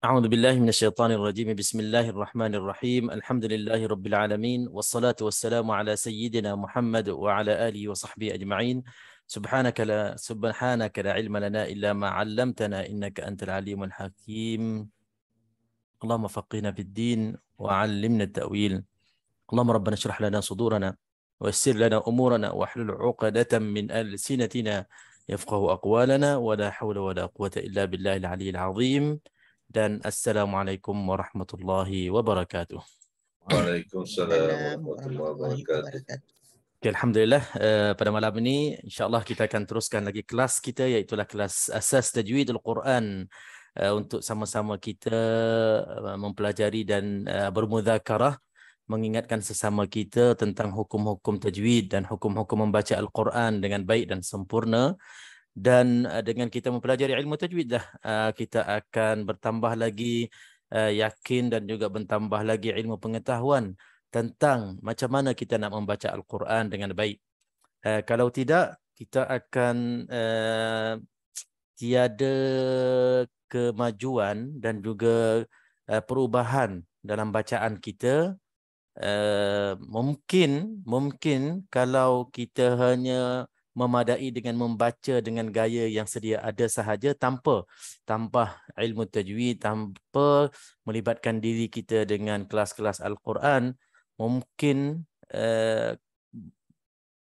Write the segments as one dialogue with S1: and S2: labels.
S1: أعوذ بالله من الشيطان الرجيم. بسم الله الرحمن الرحيم. الحمد لله رب العالمين، والصلاة والسلام على سيدنا محمد وعلى آله وصحبه أجمعين. سبحانك لا علم لنا إلا ما علمتنا إنك أنت العليم الحكيم. اللهم فقهنا في الدين وعلمنا التأويل. اللهم ربنا اشرح لنا صدورنا ويسر لنا أمورنا واحلل عقدة من ألسنتنا يفقه أقوالنا، ولا حول ولا قوة إلا بالله العلي العظيم. Dan Assalamualaikum warahmatullahi wabarakatuh.
S2: Waalaikumsalam
S3: Waalaikumsalam
S2: warahmatullahi
S3: warahmatullahi
S2: wabarakatuh.
S3: wabarakatuh.
S1: Okay, Alhamdulillah, pada malam ini insyaAllah kita akan teruskan lagi kelas kita, iaitulah kelas Asas Tajwid Al-Quran, untuk sama-sama kita mempelajari dan bermudzakarah, mengingatkan sesama kita tentang hukum-hukum tajwid dan hukum-hukum membaca Al-Quran dengan baik dan sempurna. Dan dengan kita mempelajari ilmu tajwid dah, kita akan bertambah lagi yakin dan juga bertambah lagi ilmu pengetahuan tentang macam mana kita nak membaca Al-Quran dengan baik. Kalau tidak, kita akan tiada kemajuan dan juga perubahan dalam bacaan kita. Mungkin kalau kita hanya memadai dengan membaca dengan gaya yang sedia ada sahaja, tanpa ilmu tajwid, tanpa melibatkan diri kita dengan kelas-kelas Al-Quran, mungkin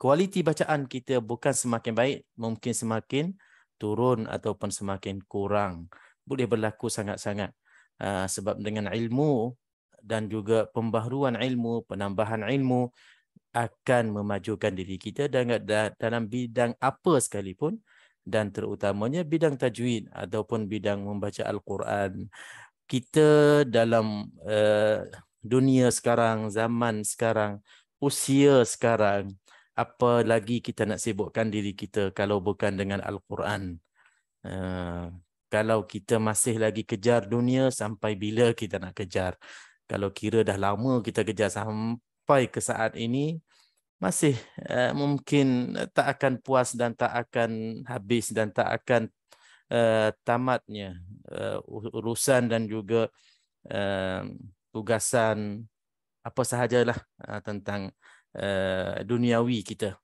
S1: kualiti bacaan kita bukan semakin baik, mungkin semakin turun ataupun semakin kurang. Boleh berlaku sangat-sangat. Sebab dengan ilmu dan juga pembaharuan ilmu, penambahan ilmu akan memajukan diri kita dalam bidang apa sekalipun, dan terutamanya bidang tajwid ataupun bidang membaca Al-Quran. Kita dalam dunia sekarang, zaman sekarang, usia sekarang, apa lagi kita nak sibukkan diri kita kalau bukan dengan Al-Quran? Kalau kita masih lagi kejar dunia, sampai bila kita nak kejar? Kalau kira dah lama kita kejar sampai ke saat ini, masih mungkin tak akan puas dan tak akan habis dan tak akan tamatnya urusan dan juga tugasan apa sahajalah tentang duniawi kita.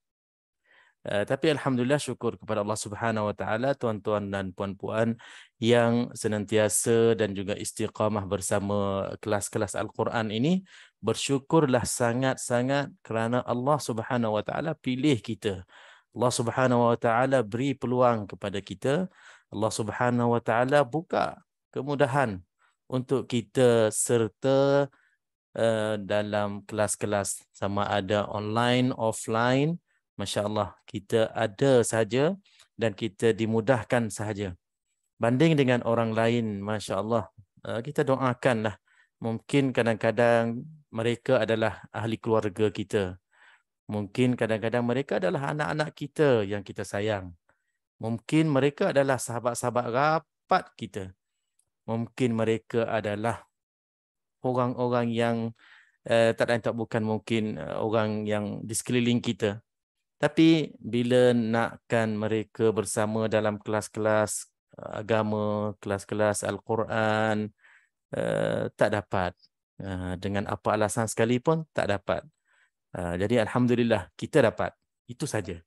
S1: Tapi Alhamdulillah, syukur kepada Allah Subhanahu Wa Taala, tuan-tuan dan puan-puan yang senantiasa dan juga istiqamah bersama kelas-kelas Al-Quran ini. Bersyukurlah sangat-sangat kerana Allah Subhanahu Wa Taala pilih kita. Allah Subhanahu Wa Taala beri peluang kepada kita. Allah Subhanahu Wa Taala buka kemudahan untuk kita serta dalam kelas-kelas, sama ada online, offline. Masya Allah, kita ada sahaja dan kita dimudahkan sahaja. Banding dengan orang lain, Masya Allah, kita doakanlah. Mungkin kadang-kadang mereka adalah ahli keluarga kita. Mungkin kadang-kadang mereka adalah anak-anak kita yang kita sayang. Mungkin mereka adalah sahabat-sahabat rapat kita. Mungkin mereka adalah orang-orang yang tak lain tak bukan mungkin orang yang di sekeliling kita. Tapi bila nakkan mereka bersama dalam kelas-kelas agama, kelas-kelas Al-Quran, tak dapat. Dengan apa alasan sekalipun, tak dapat. Jadi Alhamdulillah, kita dapat. Itu saja.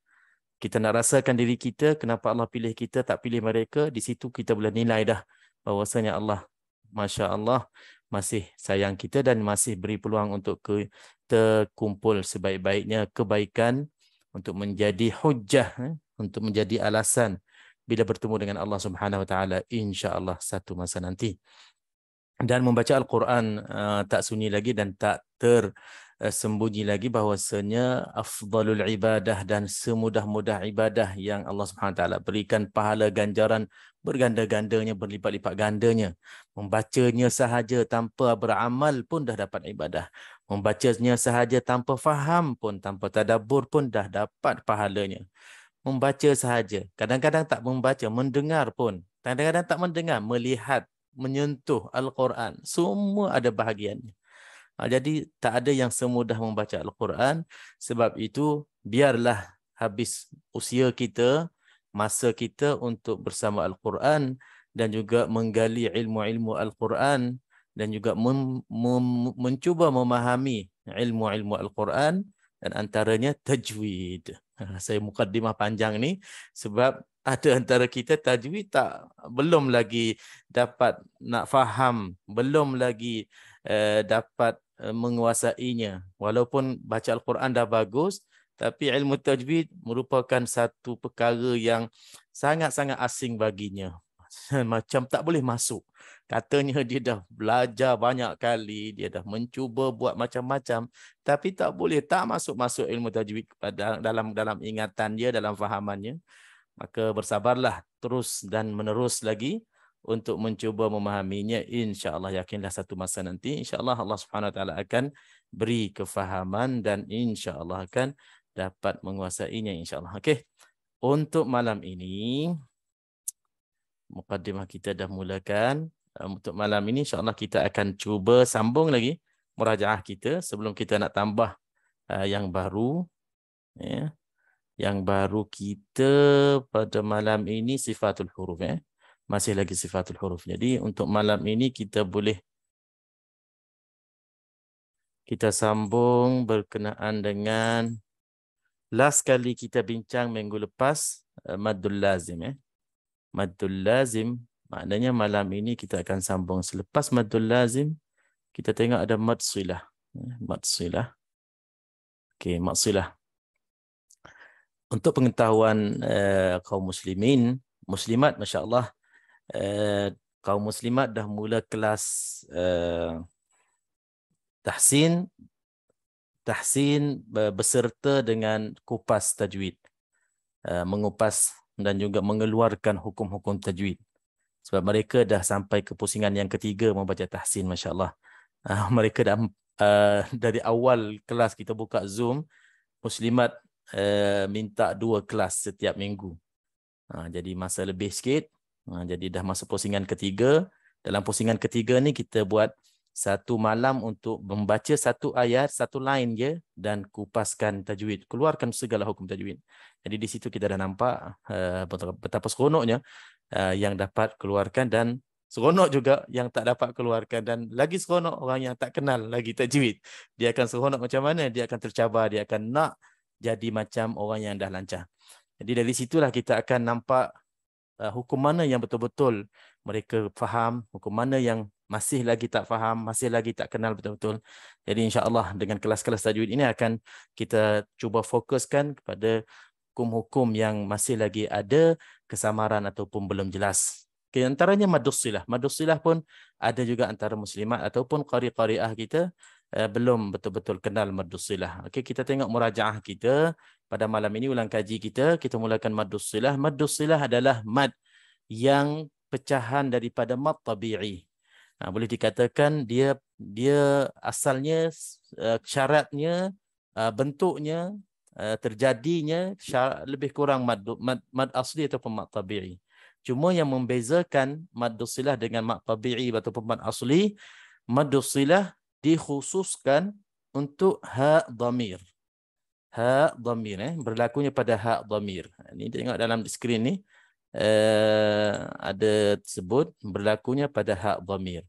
S1: Kita nak rasakan diri kita, kenapa Allah pilih kita, tak pilih mereka. Di situ kita boleh nilai dah bahawasanya Allah, Masya Allah, masih sayang kita dan masih beri peluang untuk kita kumpul sebaik-baiknya kebaikan, untuk menjadi hujjah, untuk menjadi alasan bila bertemu dengan Allah Subhanahu Wa Taala, insya-Allah satu masa nanti. Dan membaca Al-Quran tak sunyi lagi dan tak tersembunyi lagi bahawasanya afdalul ibadah dan semudah-mudah ibadah yang Allah Subhanahu Wa Taala berikan pahala ganjaran berganda-gandanya, berlipat-lipat gandanya. Membacanya sahaja tanpa beramal pun dah dapat ibadah. Membacanya sahaja tanpa faham pun, tanpa tadabbur pun dah dapat pahalanya. Membaca sahaja, kadang-kadang tak membaca, mendengar pun, kadang-kadang tak mendengar, melihat, menyentuh Al-Quran, semua ada bahagiannya. Jadi tak ada yang semudah membaca Al-Quran. Sebab itu biarlah habis usia kita, masa kita untuk bersama Al-Quran, dan juga menggali ilmu-ilmu Al-Quran dan juga mencuba memahami ilmu-ilmu Al-Quran dan antaranya tajwid. Saya mukaddimah panjang ni sebab ada antara kita tajwid belum lagi dapat nak faham, belum lagi dapat menguasainya. Walaupun baca Al-Quran dah bagus, tapi ilmu tajwid merupakan satu perkara yang sangat-sangat asing baginya. Macam tak boleh masuk. Katanya dia dah belajar banyak kali, dia dah mencuba buat macam-macam, tapi tak boleh, tak masuk-masuk ilmu tajwid dalam ingatan dia, dalam fahamannya. Maka bersabarlah terus dan menerus lagi untuk mencuba memahaminya. InsyaAllah, yakinlah satu masa nanti InsyaAllah Allah Subhanahu Wa Taala akan beri kefahaman dan InsyaAllah akan dapat menguasainya InsyaAllah. Okey. Untuk malam ini mukaddimah kita dah mulakan. Untuk malam ini insya-Allah kita akan cuba sambung lagi murajaah kita sebelum kita nak tambah yang baru. Ya. Yang baru kita pada malam ini sifatul huruf. Masih lagi sifatul huruf. Jadi untuk malam ini kita boleh kita sambung berkenaan dengan last kali kita bincang minggu lepas maddul lazim. Maddul lazim, maknanya malam ini kita akan sambung selepas maddul lazim. Kita tengok ada mad silah. Mad silah. Okey, mad silah. Untuk pengetahuan kaum muslimin, muslimat, masya-Allah, kaum muslimat dah mula kelas tahsin beserta dengan kupas tajwid, mengupas dan juga mengeluarkan hukum-hukum tajwid. Sebab mereka dah sampai ke pusingan yang ketiga membaca tahsin, masya-Allah. Mereka dah dari awal kelas kita buka Zoom, muslimat minta 2 kelas setiap minggu. Jadi masa lebih sikit. Jadi dah masuk pusingan ketiga. Dalam pusingan ketiga ni kita buat satu malam untuk membaca satu ayat, satu line je dan kupaskan tajwid, keluarkan segala hukum tajwid. Jadi di situ kita dah nampak betapa seronoknya yang dapat keluarkan dan seronok juga yang tak dapat keluarkan, dan lagi seronok orang yang tak kenal lagi tajwid. Dia akan seronok macam mana? Dia akan tercabar, dia akan nak jadi macam orang yang dah lancar. Jadi dari situlah kita akan nampak hukum mana yang betul-betul mereka faham, hukum mana yang masih lagi tak faham, masih lagi tak kenal betul-betul. Jadi insya-Allah dengan kelas-kelas tajwid ini akan kita cuba fokuskan kepada hukum-hukum yang masih lagi ada kesamaran ataupun belum jelas. Okay, antaranya maddus silah. Maddus silah pun ada juga antara muslimat ataupun qari-qariah kita belum betul-betul kenal maddus silah. Okey, kita tengok murajaah kita pada malam ini, ulang kaji kita. Kita mulakan maddus silah. Maddus silah adalah mad yang pecahan daripada mad tabi'i. Boleh dikatakan dia asalnya syaratnya bentuknya terjadinya lebih kurang mad asli ataupun mad tabi'i. Cuma yang membezakan maddus silah dengan mad tabi'i ataupun mad asli, maddus silah dikhususkan untuk ha dhamir. Ha dhamir berlakunya pada ha dhamir. Ini tengok dalam skrin ni ada sebut berlakunya pada ha dhamir.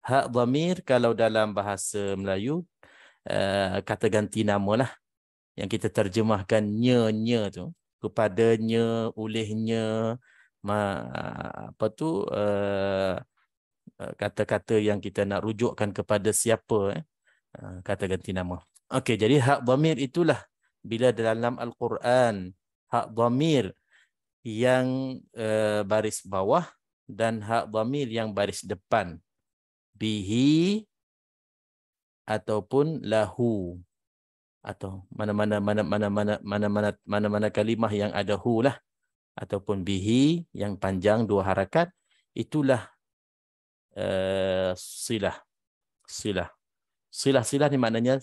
S1: Ha dhamir kalau dalam bahasa Melayu kata ganti nama lah, yang kita terjemahkan nya tu kepadanya, olehnya, kata-kata yang kita nak rujukkan kepada siapa, kata ganti nama. Okey, jadi hak dhamir itulah bila dalam Al-Quran hak dhamir yang baris bawah dan hak dhamir yang baris depan, bihi ataupun lahu, atau mana-mana kalimah yang ada hu lah ataupun bihi yang panjang 2 harakat, itulah silah. Silah ni maknanya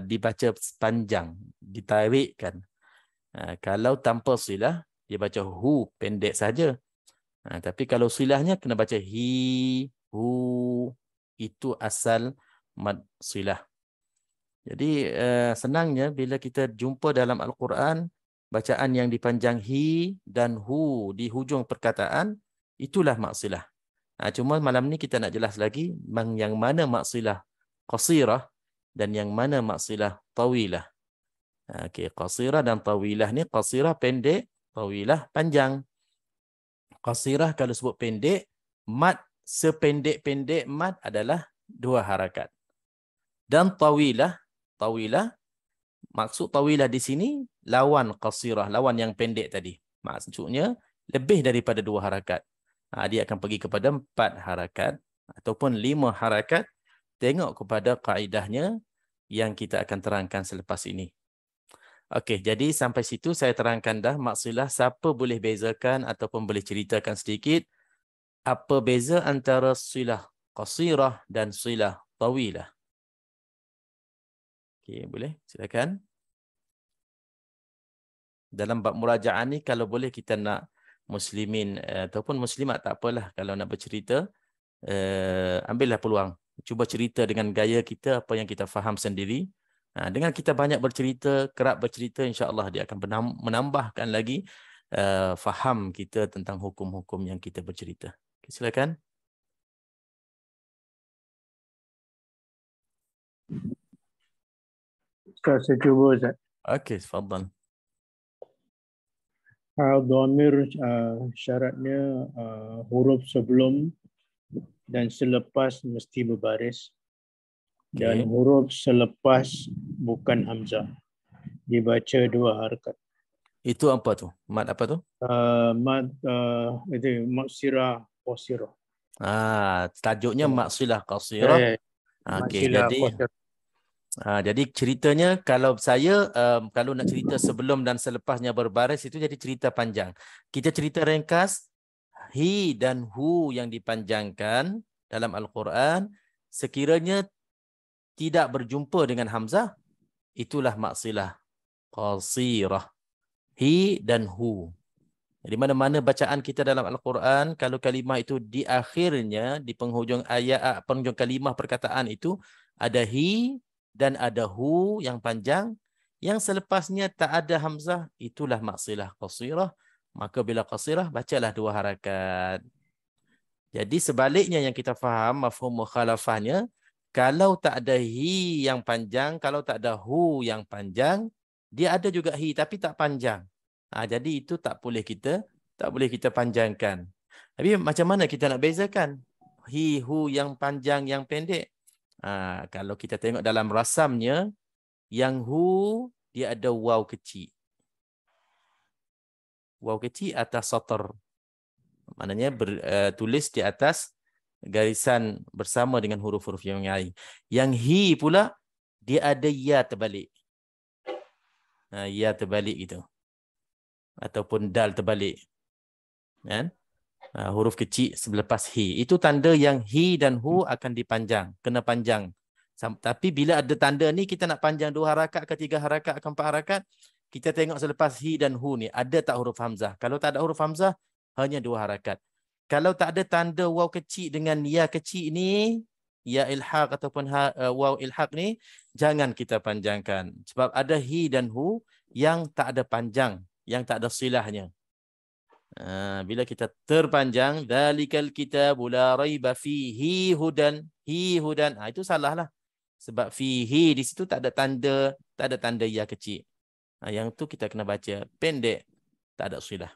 S1: dibaca panjang, ditarikkan. Kalau tanpa silah dia baca hu pendek saja. Tapi kalau silahnya kena baca hi, hu, itu asal mad silah. Jadi senangnya bila kita jumpa dalam Al-Quran bacaan yang dipanjang hi dan hu di hujung perkataan, Itulah maksilah. Cuma malam ni kita nak jelas lagi yang mana maksilah qasirah dan yang mana maksilah tawilah. Okey, qasirah dan tawilah ni, qasirah pendek, tawilah panjang. Qasirah kalau sebut pendek, mad sependek-pendek mad adalah 2 harakat. Dan tawilah maksud tawilah di sini lawan qasirah, lawan yang pendek tadi. Maksudnya lebih daripada 2 harakat. Dia akan pergi kepada 4 harakat ataupun 5 harakat. Tengok kepada kaedahnya yang kita akan terangkan selepas ini. Okey, jadi sampai situ saya terangkan dah maksilah. Siapa boleh bezakan ataupun boleh ceritakan sedikit apa beza antara silah qasirah dan silah tawilah? Okey, boleh? Silakan. Dalam bab murajaah ni kalau boleh kita nak muslimin ataupun muslimat tak apalah, kalau nak bercerita ambillah peluang. Cuba cerita dengan gaya kita apa yang kita faham sendiri. Dengan kita banyak bercerita, kerap bercerita, insya-Allah dia akan menambahkan lagi faham kita tentang hukum-hukum yang kita bercerita. Okay, silakan.
S3: Saya cuba, Ustaz.
S1: Okey, tafadhal.
S3: Dhamir syaratnya huruf sebelum dan selepas mesti berbaris. Dan huruf selepas bukan hamzah. Dibaca 2 harakat.
S1: Itu apa tu? Mad apa tu?
S3: Mad itu maksirah qasirah.
S1: Tajuknya maksilah qasirah. Okey, jadi ceritanya kalau saya kalau nak cerita sebelum dan selepasnya berbaris itu jadi cerita panjang. Kita cerita ringkas hi dan hu yang dipanjangkan dalam Al-Quran sekiranya tidak berjumpa dengan hamzah, itulah maksilah qasirah. Hi dan hu. Jadi mana-mana bacaan kita dalam Al-Quran, kalau kalimah itu di akhirnya, di penghujung ayat, penghujung kalimah perkataan itu, ada hi dan ada hu yang panjang. Yang selepasnya tak ada hamzah, itulah maksilah qasirah. Maka bila qasirah, bacalah 2 harakat. Jadi sebaliknya yang kita faham, mafhum mukhalafahnya, kalau tak ada hi yang panjang, kalau tak ada hu yang panjang, dia ada juga hi tapi tak panjang. Jadi itu tak boleh kita panjangkan. Tapi macam mana kita nak bezakan hi hu yang panjang yang pendek? Kalau kita tengok dalam rasamnya, yang hu dia ada waw kecil. Waw kecil atas satar. Maknanya tulis di atas garisan bersama dengan huruf-huruf yang lain. Yang hi pula dia ada ya terbalik. Ya terbalik gitu. Ataupun dal terbalik. Kan? Huruf kecil selepas hi. Itu tanda yang hi dan hu akan dipanjang. Kena panjang. Tapi bila ada tanda ni kita nak panjang 2 harakat ke 3 harakat ke 4 harakat, kita tengok selepas hi dan hu ni ada tak huruf hamzah. Kalau tak ada huruf hamzah, hanya 2 harakat. Kalau tak ada tanda waw kecil dengan ya kecil ni, ya ilhaq ataupun waw ilhaq ni, jangan kita panjangkan. Sebab ada hi dan hu yang tak ada panjang, yang tak ada silahnya. Bila kita terpanjang, dalikal kitabu la raiba fihi hudan, hi hudan. Itu salah lah. Sebab fihi di situ tak ada tanda ya kecil. Yang tu kita kena baca pendek, tak ada silah.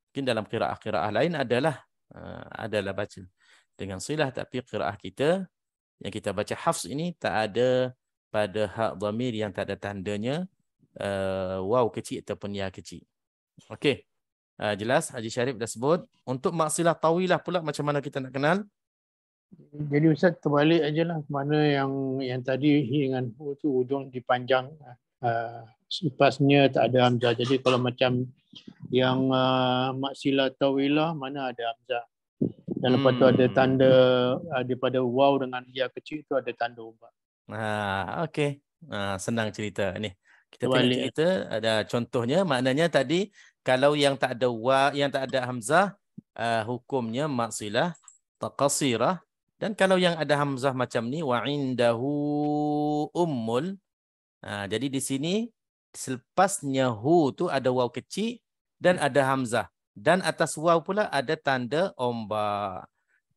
S1: Mungkin dalam qiraah-qiraah lain adalah baca dengan silah, tapi qiraah kita yang kita baca hafs ini tak ada pada hak dhamir yang tak ada tandanya waw kecil ataupun ya kecil. Okey. Jelas Haji Syarif dah sebut. Untuk maksilah tawilah pula macam mana kita nak kenal?
S3: Jadi Ustaz terbalik ajalah, mana yang tadi hi dengan hu tu ujung dipanjang, lepasnya tak ada hamzah. Jadi kalau macam yang maksilah tawilah mana ada hamzah. Dan lepas tu ada tanda daripada waw dengan ya kecil tu ada tanda ubah.
S1: Okey. Senang cerita ni. Kita tengok cerita ada contohnya, maknanya tadi kalau yang tak ada yang tak ada hamzah, hukumnya maksilah qasirah. Dan kalau yang ada hamzah macam ni, wa indahu ummul. Jadi di sini selepasnya hu tu ada waw kecil dan ada hamzah. Dan atas waw pula ada tanda ombak.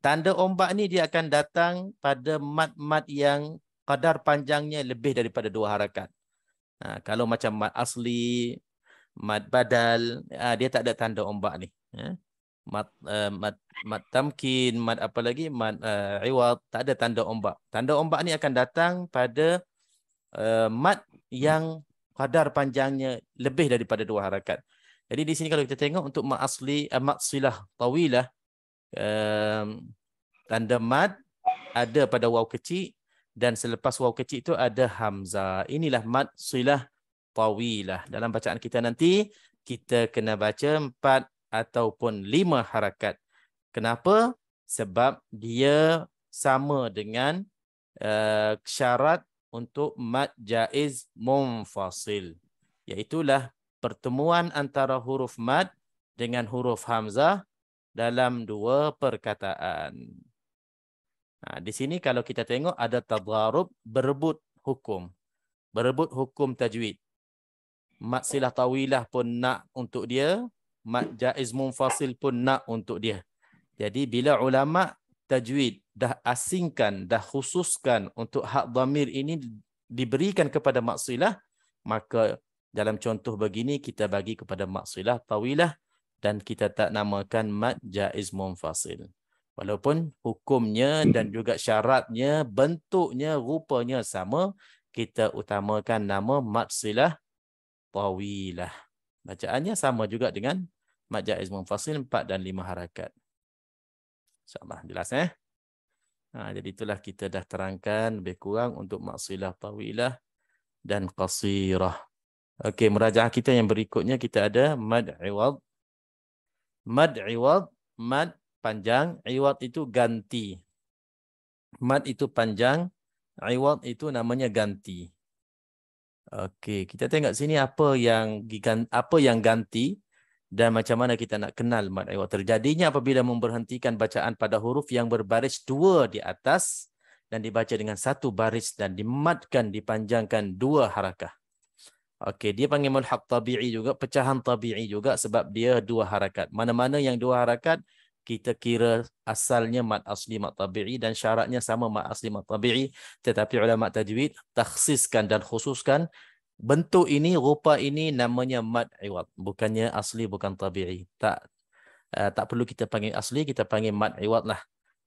S1: Tanda ombak ni dia akan datang pada mad-mad yang kadar panjangnya lebih daripada 2 harakat. Kalau macam mad asli, mad badal, dia tak ada tanda ombak ni. Mad tamkin, mad apa lagi, mad iwad, tak ada tanda ombak. Tanda ombak ni akan datang pada mad yang kadar panjangnya lebih daripada 2 harakat. Jadi di sini kalau kita tengok untuk mad asli, mad silah tawilah, tanda mad ada pada waw kecil dan selepas waw kecil itu ada hamzah. Inilah mad silah tawilah. Dalam bacaan kita nanti kita kena baca 4 ataupun 5 harakat. Kenapa? Sebab dia sama dengan syarat untuk mad jaiz munfasil. Iaitulah pertemuan antara huruf mad dengan huruf hamzah dalam 2 perkataan. Di sini kalau kita tengok ada tadharub, berebut hukum. Berebut hukum tajwid. Mad silah tawilah pun nak untuk dia, mad jaiz munfasil pun nak untuk dia. Jadi bila ulama tajwid dah asingkan, dah khususkan untuk hak dhamir ini diberikan kepada mad silah, maka dalam contoh begini kita bagi kepada mad silah tawilah dan kita tak namakan mad jaiz munfasil. Walaupun hukumnya dan juga syaratnya, bentuknya, rupanya sama, kita utamakan nama mad silah tawilah. Bacaannya sama juga dengan mad jaiz munfasil 4 dan 5 harakat. InsyaAllah jelas jadi itulah kita dah terangkan lebih kurang untuk mad silah tawilah dan qasirah. Okey, merajaah kita yang berikutnya kita ada mad iwad. Mad iwad, mad panjang, iwad itu ganti. Mad itu panjang, iwad itu namanya ganti. Okey, kita tengok sini apa yang ganti dan macam mana kita nak kenal mad iwad. Terjadinya apabila memberhentikan bacaan pada huruf yang berbaris 2 di atas dan dibaca dengan 1 baris dan dimadkan, dipanjangkan 2 harakah. Okey, dia panggil mulhaq tabi'i juga, pecahan tabi'i juga sebab dia 2 harakat. Mana-mana yang 2 harakat, kita kira asalnya mad asli mad tabi'i dan syaratnya sama mad asli mad tabi'i, tetapi ulama tajwid takhsiskan dan khususkan bentuk ini, rupa ini namanya mad iwad, bukannya asli, bukan tabi'i. Tak perlu kita panggil asli, kita panggil mad iwad lah.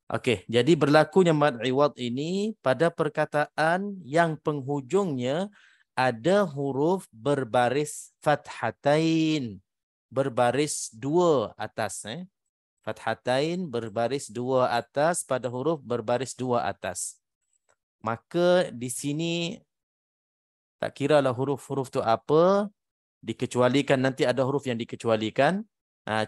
S1: Okey, jadi berlakunya mad iwad ini pada perkataan yang penghujungnya ada huruf berbaris fathatain, berbaris 2 atas. Fathatain berbaris 2 atas pada huruf berbaris 2 atas. Maka di sini tak kiralah huruf-huruf tu apa, dikecualikan, nanti ada huruf yang dikecualikan.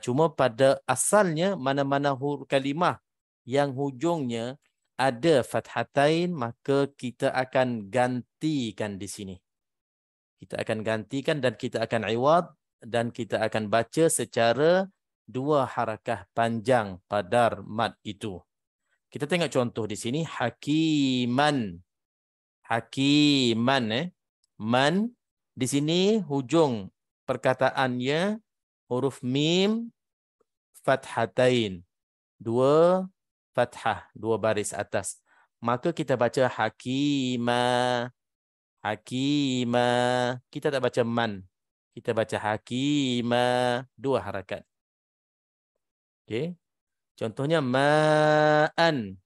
S1: Cuma pada asalnya mana-mana huruf kalimah yang hujungnya ada fathatain, maka kita akan gantikan di sini. Kita akan gantikan dan kita akan iwad dan kita akan baca secara 2 harakah panjang pada mad itu. Kita tengok contoh di sini, hakiman. Hakiman. Man di sini hujung perkataannya huruf mim fathatain. 2 fathah, 2 baris atas. Maka kita baca hakimah. Hakimah. Kita tak baca man. Kita baca hakimah. 2 harakat. Okey. Contohnya ma'an.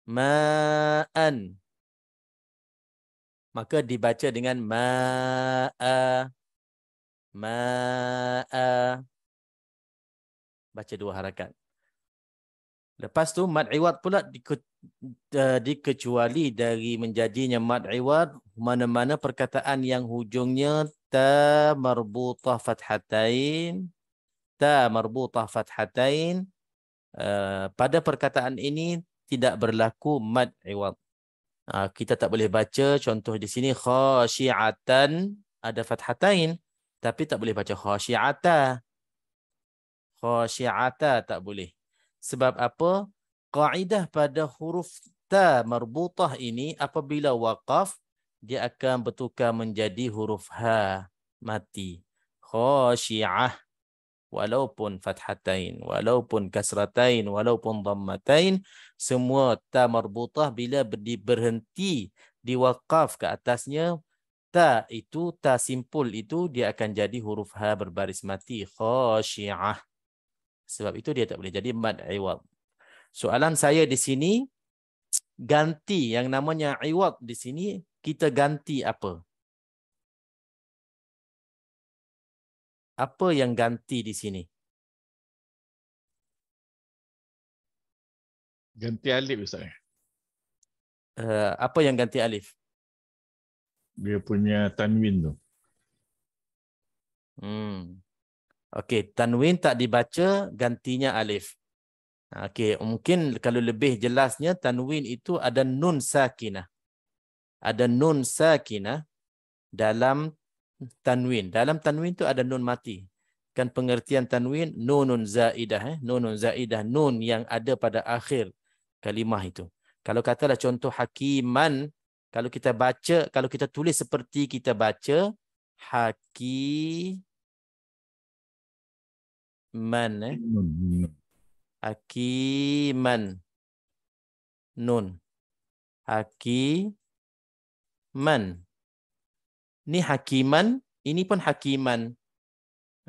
S1: Ma'an. Maka dibaca dengan ma'a. Ma'a. Baca 2 harakat. Lepas tu mad iwad pula dikecuali dari menjadinya mad iwad mana-mana perkataan yang hujungnya ta marbutah fathatain. Ta marbutah fathatain. Pada perkataan ini tidak berlaku mad iwad. Kita tak boleh baca contoh di sini khasyi'atan, ada fathatain tapi tak boleh baca khasyi'ata. Khasyi'ata tak boleh. Sebab apa? Kaedah pada huruf ta marbutah ini apabila waqaf dia akan bertukar menjadi huruf ha, mati. Khasyi'ah. walaupun fathatain, walaupun kasratain, walaupun dhammatain, semua ta marbutah bila berhenti diwaqaf ke atasnya, ta itu, ta simpul itu dia akan jadi huruf ha berbaris mati, khashi'ah. Sebab itu dia tak boleh jadi mad iwad. Soalan saya di sini, ganti yang namanya iwad di sini, kita ganti apa? Apa yang ganti di sini?
S4: Ganti alif Ustaz.
S1: Apa yang ganti alif?
S4: Dia punya tanwin tu.
S1: Okey, tanwin tak dibaca, gantinya alif. Okey, mungkin kalau lebih jelasnya, tanwin itu ada nun sakinah. Ada nun sakinah dalam tanwin. Dalam tanwin itu ada nun mati. Kan pengertian tanwin, nunun zaidah. Nunun zaidah, nun yang ada pada akhir kalimah itu. Kalau katalah contoh hakiman, kalau kita baca, kalau kita tulis seperti kita baca, hakiman. Hakiman. Nun. Hakiman. Ni hakiman, ini pun hakiman.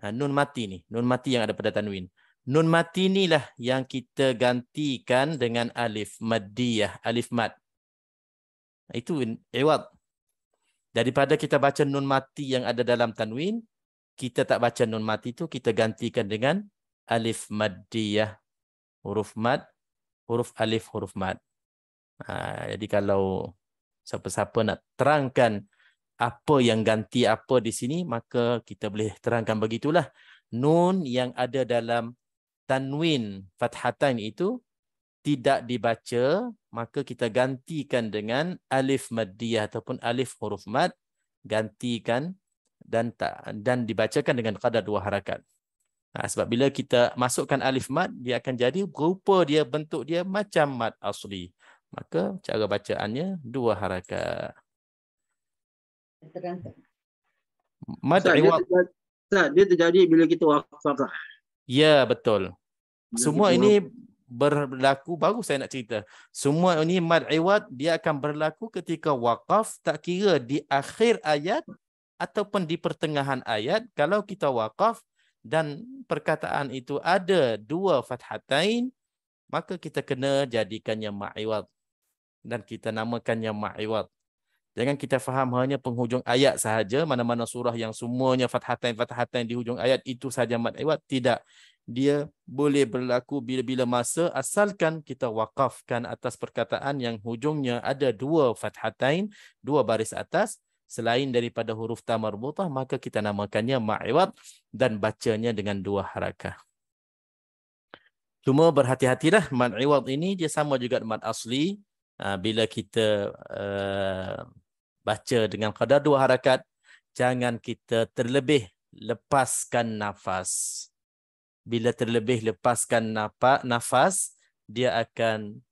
S1: Nun mati ni. Nun mati yang ada pada tanwin. Nun mati inilah yang kita gantikan dengan alif maddiyah, alif mad. Itu iwad. Daripada kita baca nun mati yang ada dalam tanwin, kita tak baca nun mati itu, kita gantikan dengan alif maddiyah. Huruf mad, huruf alif, huruf mad. Jadi kalau siapa-siapa nak terangkan apa yang ganti apa di sini, maka kita boleh terangkan begitulah. Nun yang ada dalam tanwin fathatain itu tidak dibaca, maka kita gantikan dengan alif maddiyah ataupun alif huruf mad, gantikan dan dibacakan dengan qadar 2 harakat. Sebab bila kita masukkan alif mad, dia akan jadi rupa dia, bentuk dia macam mad asli. Maka cara bacaannya 2 harakat. Mad iwad.
S5: Dia terjadi bila kita waqaf.
S1: Ya, betul.
S5: Bila
S1: Semua
S5: kita
S1: ini berlaku, baru saya nak cerita. Semua ini mad iwad, dia akan berlaku ketika waqaf, tak kira di akhir ayat ataupun di pertengahan ayat. Kalau kita waqaf dan perkataan itu ada 2 fathatain, maka kita kena jadikannya ma'iwad. Dan kita namakannya ma'iwad. Jangan kita faham hanya penghujung ayat sahaja, mana-mana surah yang semuanya fathatain di hujung ayat itu sahaja mad iwad. Tidak. Dia boleh berlaku bila-bila masa, asalkan kita waqafkan atas perkataan yang hujungnya ada 2 fathatain, 2 baris atas, selain daripada huruf ta marbutah, maka kita namakannya ma'iwad dan bacanya dengan 2 harakah. Cuma berhati-hatilah, mad iwad ini dia sama juga dengan mad asli. Bila kita baca dengan qadar 2 harakat, jangan kita terlebih lepaskan nafas. Bila terlebih lepaskan nafas, dia akan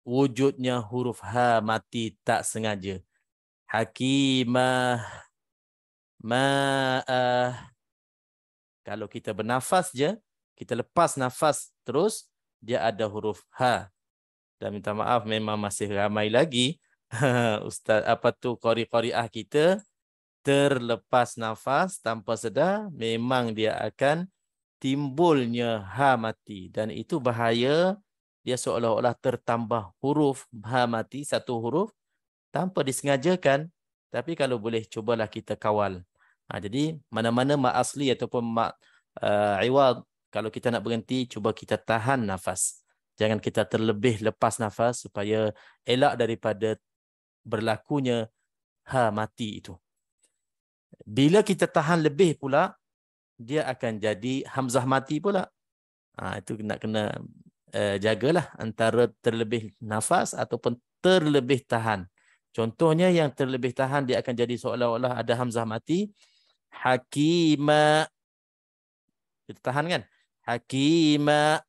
S1: wujudnya huruf ha mati tak sengaja. Hakimah, ma'ah. Kalau kita bernafas je, kita lepas nafas terus, dia ada huruf ha. Dan minta maaf, memang masih ramai lagi ustaz qari-qariah kita terlepas nafas tanpa sedar, memang dia akan timbulnya ha mati, dan itu bahaya. Dia seolah-olah tertambah huruf ha mati, 1 huruf tanpa disengajakan. Tapi kalau boleh, cubalah kita kawal. Jadi mana-mana mak asli ataupun mak iwad, kalau kita nak berhenti, cuba kita tahan nafas. Jangan kita terlebih lepas nafas supaya elak daripada berlakunya ha mati itu. Bila kita tahan lebih pula, dia akan jadi hamzah mati pula. Itu nak kena jagalah antara terlebih nafas ataupun terlebih tahan. Contohnya yang terlebih tahan, dia akan jadi seolah-olah ada hamzah mati. Hakima. Kita tahan kan? Hakima.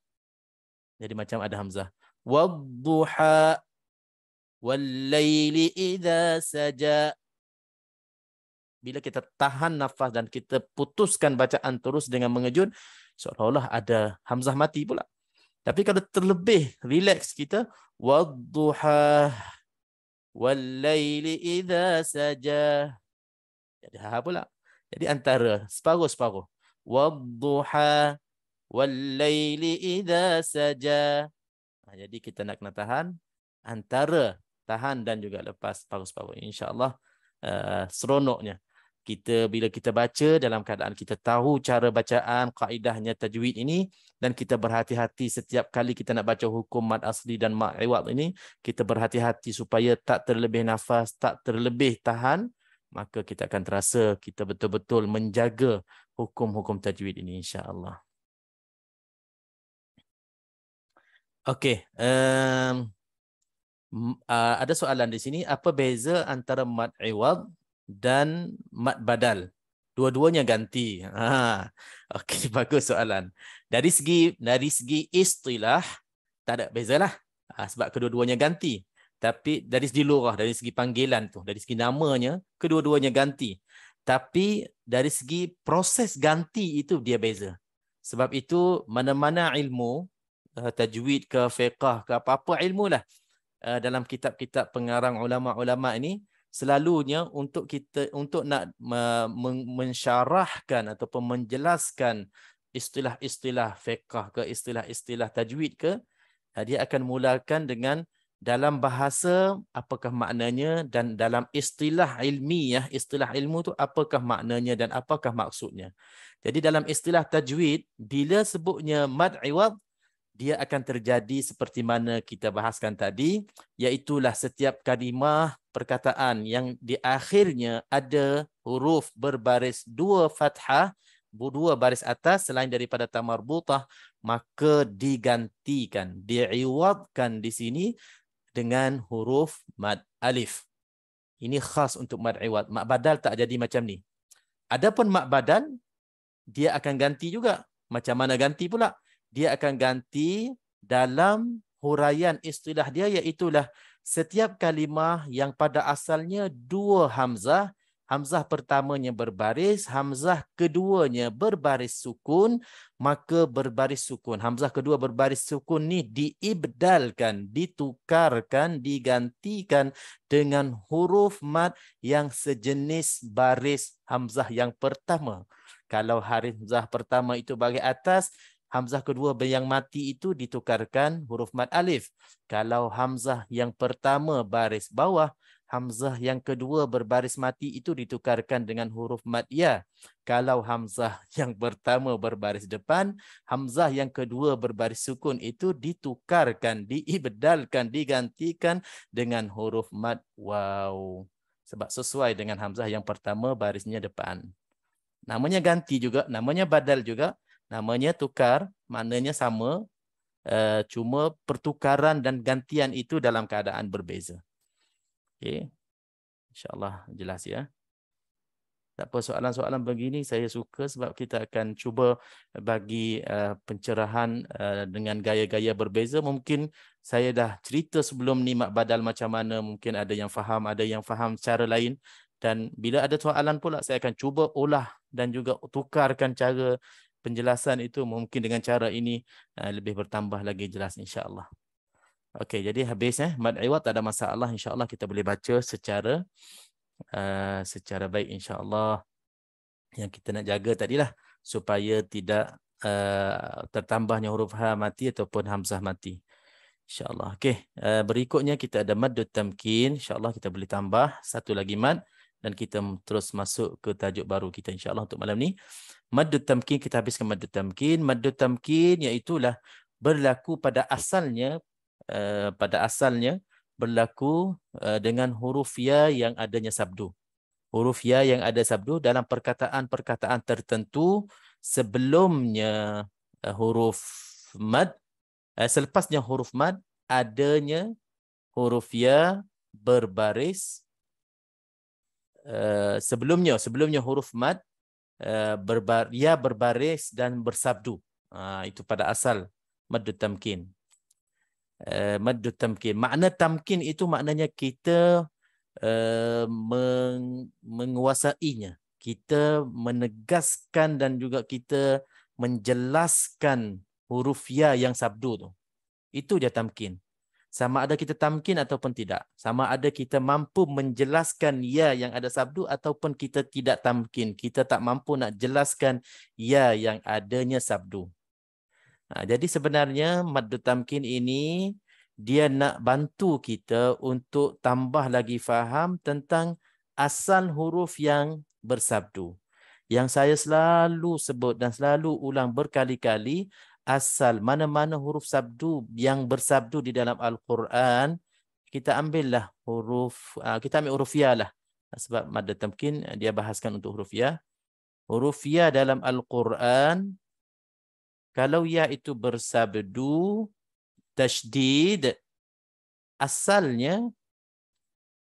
S1: Jadi macam ada hamzah. Wadduha wal laili idza saja. bila kita tahan nafas dan kita putuskan bacaan terus dengan mengejut, seolah-olah ada hamzah mati pula. Tapi kalau terlebih relax kita, wadduha wal-laili idza saja. Jadi ha pula. Jadi antara separuh-separuh. Wadduha wal-laili idza saja. Jadi kita nak kena tahan antara tahan dan juga lepas separuh-separuh. InsyaAllah seronoknya. Bila kita baca dalam keadaan kita tahu cara bacaan, kaedahnya tajwid ini, dan kita berhati-hati setiap kali kita nak baca hukum mad asli dan mad iwad ini, kita berhati-hati supaya tak terlebih nafas, tak terlebih tahan, maka kita akan terasa kita betul-betul menjaga hukum-hukum tajwid ini, insya-Allah. Okey, ada soalan di sini, apa beza antara mad iwad dan mad badal? Dua-duanya ganti. Okey, bagus soalan. Dari segi istilah tak ada bezalah. Sebab kedua-duanya ganti. Tapi dari segi lurah, dari segi panggilan tu, dari segi namanya, kedua-duanya ganti. Tapi dari segi proses ganti itu dia beza. Sebab itu mana-mana ilmu, tajwid ke fiqh ke apa-apa ilmu lah, dalam kitab-kitab pengarang ulama-ulama ini, selalunya untuk nak mensyarahkan ataupun menjelaskan istilah-istilah fiqh ke istilah-istilah tajwid ke, dia akan mulakan dengan dalam bahasa apakah maknanya, dan dalam istilah ilmiah, istilah ilmu tu apakah maknanya dan apakah maksudnya. Jadi dalam istilah tajwid, bila sebutnya mad iwad, dia akan terjadi seperti mana kita bahaskan tadi, iaitulah setiap kalimah perkataan yang di akhirnya ada huruf berbaris dua fathah, dua baris atas selain daripada tamarbutah, maka digantikan, diiwadkan di sini dengan huruf mad alif. Ini khas untuk mad iwad. Mad badal tak jadi macam ni. Adapun mad badal, dia akan ganti juga. Macam mana ganti pula? Dia akan ganti dalam huraian istilah dia, iaitulah setiap kalimah yang pada asalnya dua hamzah, hamzah pertamanya berbaris, hamzah keduanya berbaris sukun, maka berbaris sukun, hamzah kedua berbaris sukun ni diibdalkan, ditukarkan, digantikan dengan huruf mad yang sejenis baris hamzah yang pertama. Kalau hamzah pertama itu baris atas, hamzah kedua yang mati itu ditukarkan huruf mad alif. Kalau hamzah yang pertama baris bawah, hamzah yang kedua berbaris mati itu ditukarkan dengan huruf mad ya. Kalau hamzah yang pertama berbaris depan, hamzah yang kedua berbaris sukun itu ditukarkan, diibdalkan, digantikan dengan huruf mad waw. Sebab sesuai dengan hamzah yang pertama barisnya depan. Namanya ganti juga, namanya badal juga. Namanya tukar, maknanya sama, cuma pertukaran dan gantian itu dalam keadaan berbeza. Okey, insyaAllah jelas ya. Tak apa, soalan-soalan begini saya suka sebab kita akan cuba bagi pencerahan dengan gaya-gaya berbeza. Mungkin saya dah cerita sebelum ni mak badal macam mana, mungkin ada yang faham cara lain. Dan bila ada soalan pula, saya akan cuba olah dan juga tukarkan cara penjelasan itu, mungkin dengan cara ini lebih bertambah lagi jelas insya-Allah. Okey, jadi habis mad iwad tak ada masalah, insya-Allah kita boleh baca secara baik insya-Allah. Yang kita nak jaga tadilah supaya tidak tertambahnya huruf ha mati ataupun hamzah mati. Insya-Allah. Okey, berikutnya kita ada maddut tamkin, insya-Allah kita boleh tambah satu lagi mad dan kita terus masuk ke tajuk baru kita insya-Allah untuk malam ni. Maddut tamkin, kita habiskan maddut tamkin. Maddut tamkin iaitulah berlaku pada asalnya berlaku dengan huruf ya yang adanya sabdu. Huruf ya yang ada sabdu dalam perkataan-perkataan tertentu sebelumnya huruf mad, selepasnya huruf mad adanya huruf ya berbaris, sebelumnya huruf mad ya berbaris dan bersabdu. Itu pada asal maddut tamkin. Maddut tamkin. Makna tamkin itu maknanya kita menguasainya. Kita menegaskan dan juga kita menjelaskan huruf ya yang sabdu tu. Itu dia tamkin. Sama ada kita tamkin ataupun tidak. Sama ada kita mampu menjelaskan ya yang ada sabdu ataupun kita tidak tamkin. Kita tak mampu nak jelaskan ya yang adanya sabdu. Jadi sebenarnya maddu tamkin ini dia nak bantu kita untuk tambah lagi faham tentang asal huruf yang bersabdu. Yang saya selalu sebut dan selalu ulang berkali-kali, asal mana-mana huruf sabdu yang bersabdu di dalam Al-Quran, kita ambillah huruf, kita ambil huruf ya lah. Sebab maddu tamkin dia bahaskan untuk huruf ya. Huruf ya dalam Al-Quran, kalau ya itu bersabdu, tasydid, asalnya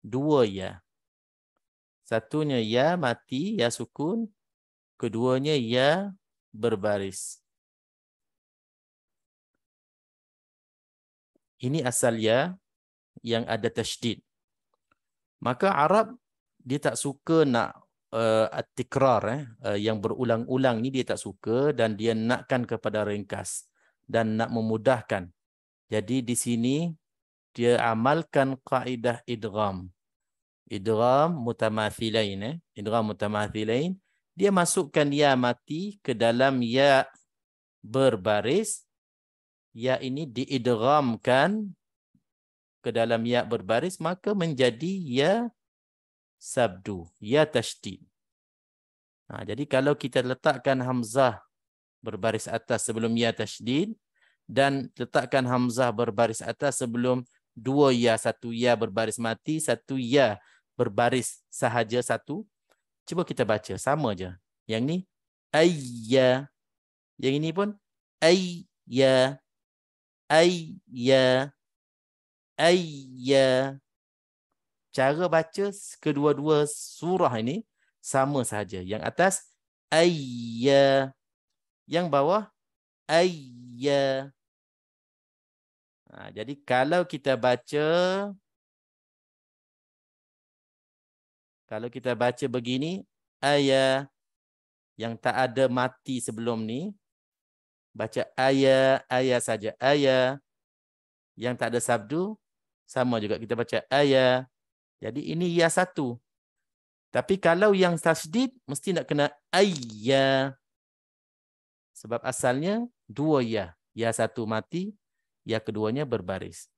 S1: dua ya. Satunya ya mati, ya sukun. Keduanya ya berbaris. Ini asal ya yang ada tasydid. Maka Arab dia tak suka nak at-tikrar, yang berulang-ulang ni dia tak suka dan dia nakkan kepada ringkas dan nak memudahkan. Jadi di sini dia amalkan kaedah idgham. Idgham mutamathilain. Idgham mutamathilain. Dia masukkan ya mati ke dalam ya berbaris. Ya ini diidghamkan ke dalam ya berbaris, maka menjadi ya sabdu, ya tasydid. Jadi kalau kita letakkan hamzah berbaris atas sebelum ya tasydid dan letakkan hamzah berbaris atas sebelum dua ya, satu ya berbaris mati, satu ya berbaris sahaja satu. Cuba kita baca, sama je. Yang ni ayya. Yang ini pun ayya. Ayya. Ayya. Cara baca kedua-dua surah ini sama sahaja. Yang atas ayya. Yang bawah ayya. Jadi kalau kita baca begini, ayat yang tak ada mati sebelum ni, baca ayat saja. Ayat yang tak ada sabdu, sama juga kita baca ayat. Jadi ini ya satu. Tapi kalau yang tasydid, mesti nak kena ayat. Sebab asalnya dua ya. Ya satu mati, ya keduanya berbaris.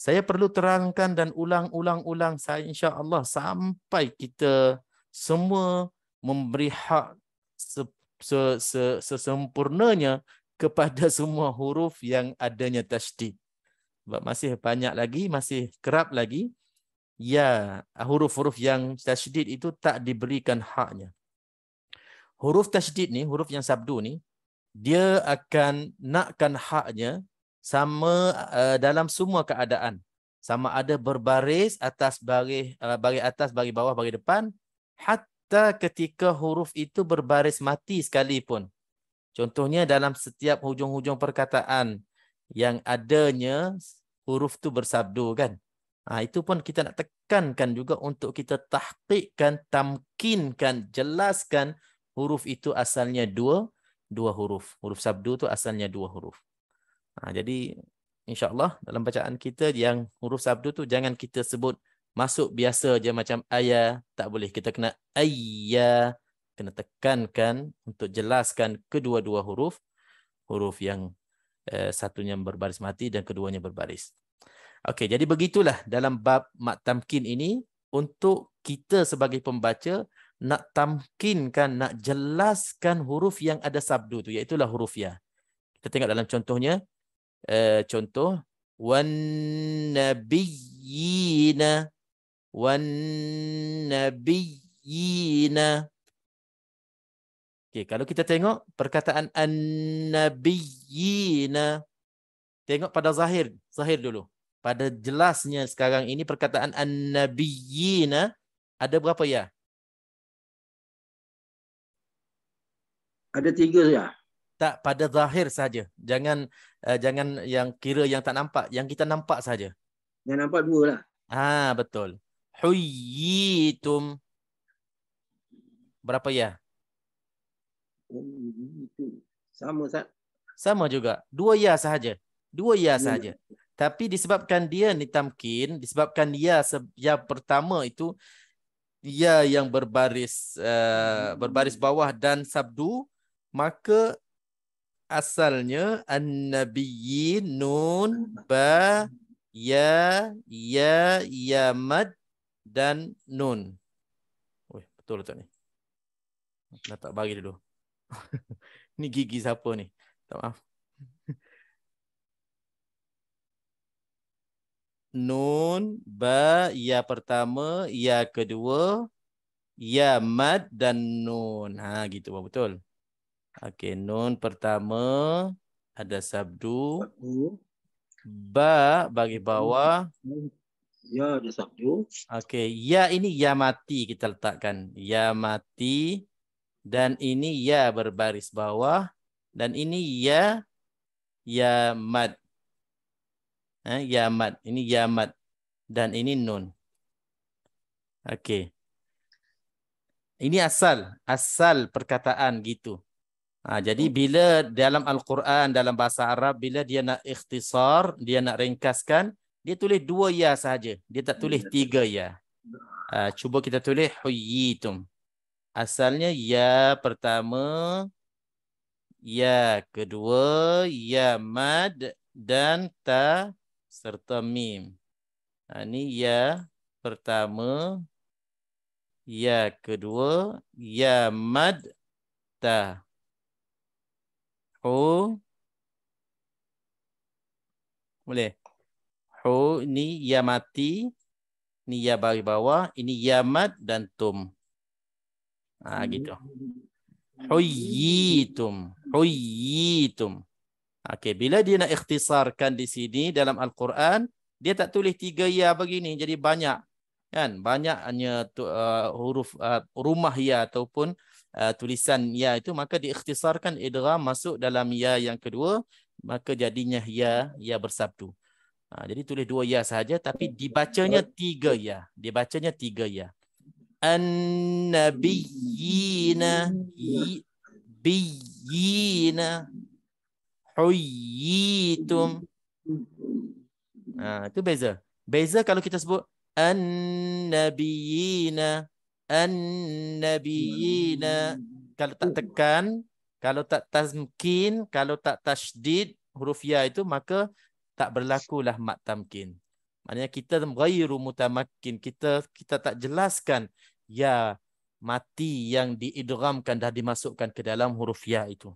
S1: Saya perlu terangkan dan ulang-ulang saya insya-Allah sampai kita semua memberi hak sesempurnanya kepada semua huruf yang adanya tasydid. Sebab masih banyak lagi, masih kerap lagi ya huruf-huruf yang tasydid itu tak diberikan haknya. Huruf tasydid ni, huruf yang sabdu ni, dia akan nakkan haknya sama dalam semua keadaan. Sama ada berbaris atas baris atas, baris bawah, baris depan, hatta ketika huruf itu berbaris mati sekalipun. Contohnya dalam setiap hujung-hujung perkataan yang adanya huruf tu bersabdu kan. Itu pun kita nak tekankan juga untuk kita tahqiqkan, tamkinkan, jelaskan huruf itu asalnya dua huruf. Huruf sabdu tu asalnya dua huruf. Jadi insya-Allah dalam bacaan kita yang huruf sabdu tu jangan kita sebut masuk biasa je macam ayah, tak boleh. Kita kena ayah, kena tekankan untuk jelaskan kedua-dua huruf yang satunya berbaris mati dan keduanya berbaris. Okey, jadi begitulah dalam bab mat tamkin ini untuk kita sebagai pembaca nak tamkinkan, nak jelaskan huruf yang ada sabdu tu, iaitu huruf ya. Kita tengok dalam contohnya. Contoh wan nabiyina Okey, kalau kita tengok perkataan an-nabiyina, tengok pada zahir dulu. Pada jelasnya sekarang ini perkataan an-nabiyina ada berapa ya?
S5: Ada 3 ya.
S1: Tak, pada zahir saja. Jangan yang kira yang tak nampak, yang kita nampak saja.
S5: Yang nampak 2 lah.
S1: Betul. Huyyitum. Berapa ya?
S5: Sama Ustaz.
S1: Sama juga. 2 ya sahaja. 2 ya sahaja. Tapi disebabkan dia ni tamkin, disebabkan yang pertama itu ya yang berbaris berbaris bawah dan sabdu, maka asalnya an-nabiyyin nun ba ya mad dan nun. Wih, betul tak ni? Nak tak bagi dulu. Ni gigi siapa ni? Tak maaf. Nun, ba, ya pertama, ya kedua, ya mad dan nun. Ha, gitu betul. Okey, nun pertama ada sabdu. Ba bagi bawah.
S5: Ya, ada sabdu.
S1: Okey, ya ini ya mati kita letakkan. Ya mati. Dan ini ya berbaris bawah. Dan ini ya mad. Ya mad. Ini ya mad. Dan ini nun. Okey. Ini asal perkataan gitu. Jadi bila dalam Al-Quran, dalam bahasa Arab, bila dia nak ikhtisar, dia nak ringkaskan, dia tulis 2 ya sahaja. Dia tak tulis 3 ya. Cuba kita tulis huyyitum. Asalnya ya pertama, ya kedua, ya mad dan ta serta mim. Ini ya pertama, ya kedua, ya mad, ta. Hu. Boleh. Hu ni ya mati, ni ya bagi bawah, ini ya mad dan tum. Gitu. Huyyitum. Huyyitum. Okey, bila dia nak ikhtisarkan di sini dalam Al-Quran, dia tak tulis 3 ya begini, jadi banyak. Kan? Banyak hanya huruf rumah ya ataupun tulisan ya itu, maka diikhtisarkan idgham masuk dalam ya yang kedua, maka jadinya ya bersabdu. Jadi tulis 2 ya sahaja, tapi dibacanya 3 ya. Dibacanya 3 ya. An-nabiyyina biyyina huyyitum. Itu beza. Beza kalau kita sebut an-nabiyyina, kalau tak tekan, kalau tak tamkin, kalau tak tasydid huruf ya itu, maka tak berlakulah mat tamkin. Maknanya kita ghairu mutamakkin, kita tak jelaskan ya mati yang diidghamkan dah dimasukkan ke dalam huruf ya itu.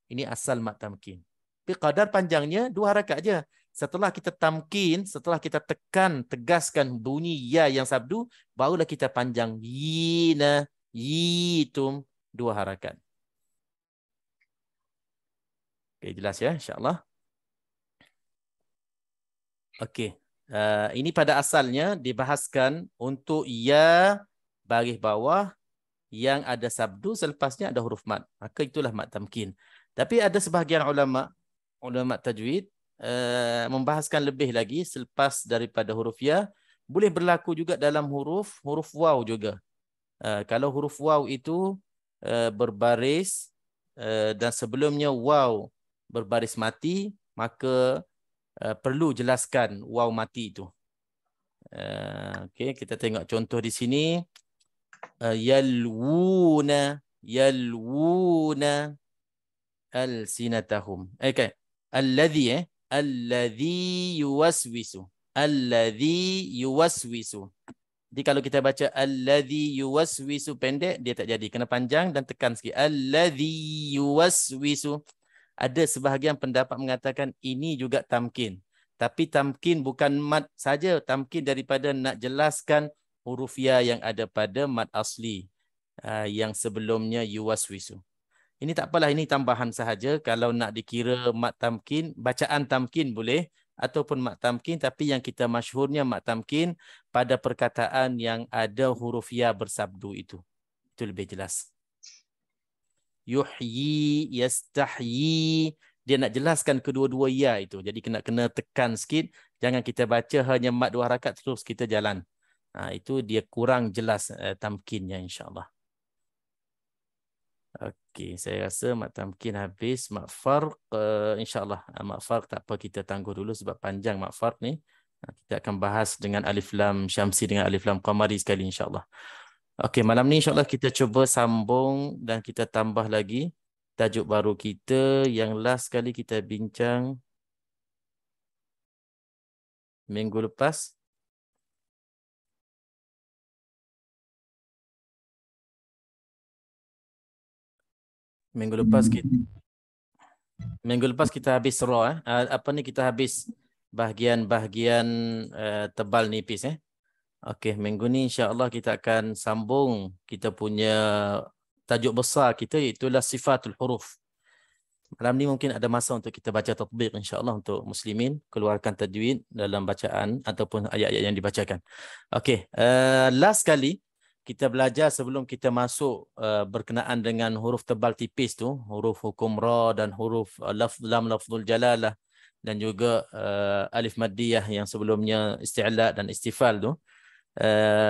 S1: Ini asal mat tamkin. Tapi qadar panjangnya 2 harakat aja. Setelah kita tamkin, setelah kita tekan, tegaskan bunyi ya yang sabdu, barulah kita panjang yina, yitum, 2 harakat. Okey, jelas ya, insya-Allah. Okey. Ini pada asalnya dibahaskan untuk ya baris bawah yang ada sabdu, selepasnya ada huruf mad. Maka itulah mat tamkin. Tapi ada sebahagian ulama tajwid membahaskan lebih lagi selepas daripada huruf ya, boleh berlaku juga dalam huruf waw juga. Kalau huruf waw itu berbaris dan sebelumnya waw berbaris mati, maka perlu jelaskan waw mati itu. Okey, kita tengok contoh di sini. Yalwuna alsinatahum. Okey. Alladhi yuwaswisu. Jadi kalau kita baca alladhi yuwaswisu pendek, dia tak jadi. Kena panjang dan tekan sikit. Alladhi yuwaswisu. Ada sebahagian pendapat mengatakan ini juga tamkin. Tapi tamkin bukan mad saja. Tamkin daripada nak jelaskan huruf ya yang ada pada mad asli. Yang sebelumnya yuwaswisu. Ini tak apalah, ini tambahan sahaja. Kalau nak dikira mat tamkin, bacaan tamkin boleh, ataupun mat tamkin, tapi yang kita masyhurnya mat tamkin pada perkataan yang ada huruf ya bersabdu itu. Itu lebih jelas. Yuhyi, yastahyi, dia nak jelaskan kedua-dua ya itu. Jadi kena tekan sikit. Jangan kita baca hanya mat 2 harakat terus kita jalan. Itu dia kurang jelas tamkinnya insya-Allah. Okey, saya rasa mak tamkin habis, mak farq insya-Allah. Mak farq tak apa, kita tangguh dulu sebab panjang mak farq ni. Kita akan bahas dengan alif lam syamsi dengan alif lam qamari sekali insya-Allah. Okey, malam ni insya-Allah kita cuba sambung dan kita tambah lagi tajuk baru kita yang last kali kita bincang minggu lepas. Minggu lepas kita habis surah kita habis bahagian-bahagian tebal nipis Okey, minggu ni insya-Allah kita akan sambung kita punya tajuk besar kita, iaitu sifatul huruf. Malam ni mungkin ada masa untuk kita baca tatbiq insya-Allah untuk muslimin, keluarkan tajwid dalam bacaan ataupun ayat-ayat yang dibacakan. Okey, last kali kita belajar sebelum kita masuk berkenaan dengan huruf tebal tipis tu, huruf hukum ra dan huruf lam lafzul jalalah dan juga alif maddiyah yang sebelumnya isti'la dan istifal tu.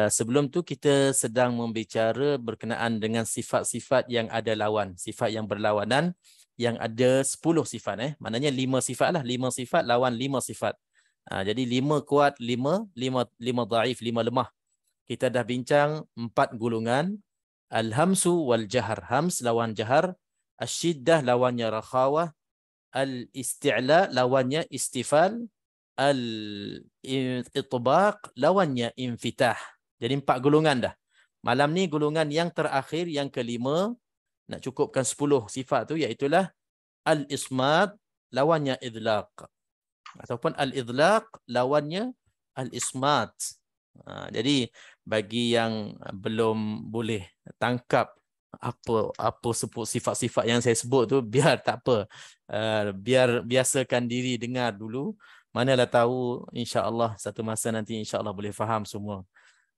S1: Sebelum tu kita sedang membicara berkenaan dengan sifat-sifat yang ada lawan, sifat yang berlawanan yang ada 10 sifat maknanya 5 sifat lah, 5 sifat lawan 5 sifat. Jadi 5 kuat, 5 dhaif, 5 lemah. Kita dah bincang 4 gulungan. Al-hamsu wal jahar. Hams lawan jahar. Asyiddah lawannya rakhawah. Al-isti'la lawannya istifal. Al-itbaq lawannya infitah. Jadi 4 gulungan dah. Malam ni gulungan yang terakhir, yang kelima, nak cukupkan 10 sifat tu, iaitulah al-ismat lawannya idlaq. Ataupun al-idlaq lawannya al-ismat. Jadi bagi yang belum boleh tangkap apa sifat-sifat yang saya sebut tu, biar tak apa, biar biasakan diri dengar dulu, manalah tahu insya-Allah satu masa nanti insya-Allah boleh faham semua.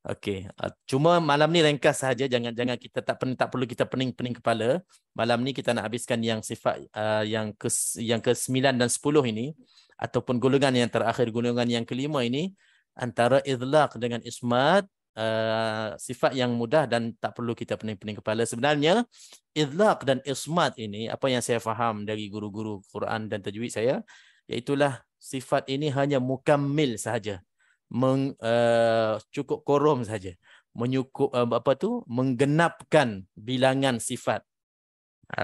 S1: Okey, cuma malam ni ringkas sahaja, jangan kita tak perlu kita pening kepala. Malam ni kita nak habiskan yang sifat yang ke-9 dan 10 ini, ataupun gulungan yang terakhir, gulungan yang kelima ini, antara idlaq dengan ismat, sifat yang mudah dan tak perlu kita pening-pening kepala. Sebenarnya idlaq dan ismat ini, apa yang saya faham dari guru-guru Quran dan tajwid saya, iaitulah sifat ini hanya mukammil sahaja, cukup korom saja, menggenapkan bilangan sifat.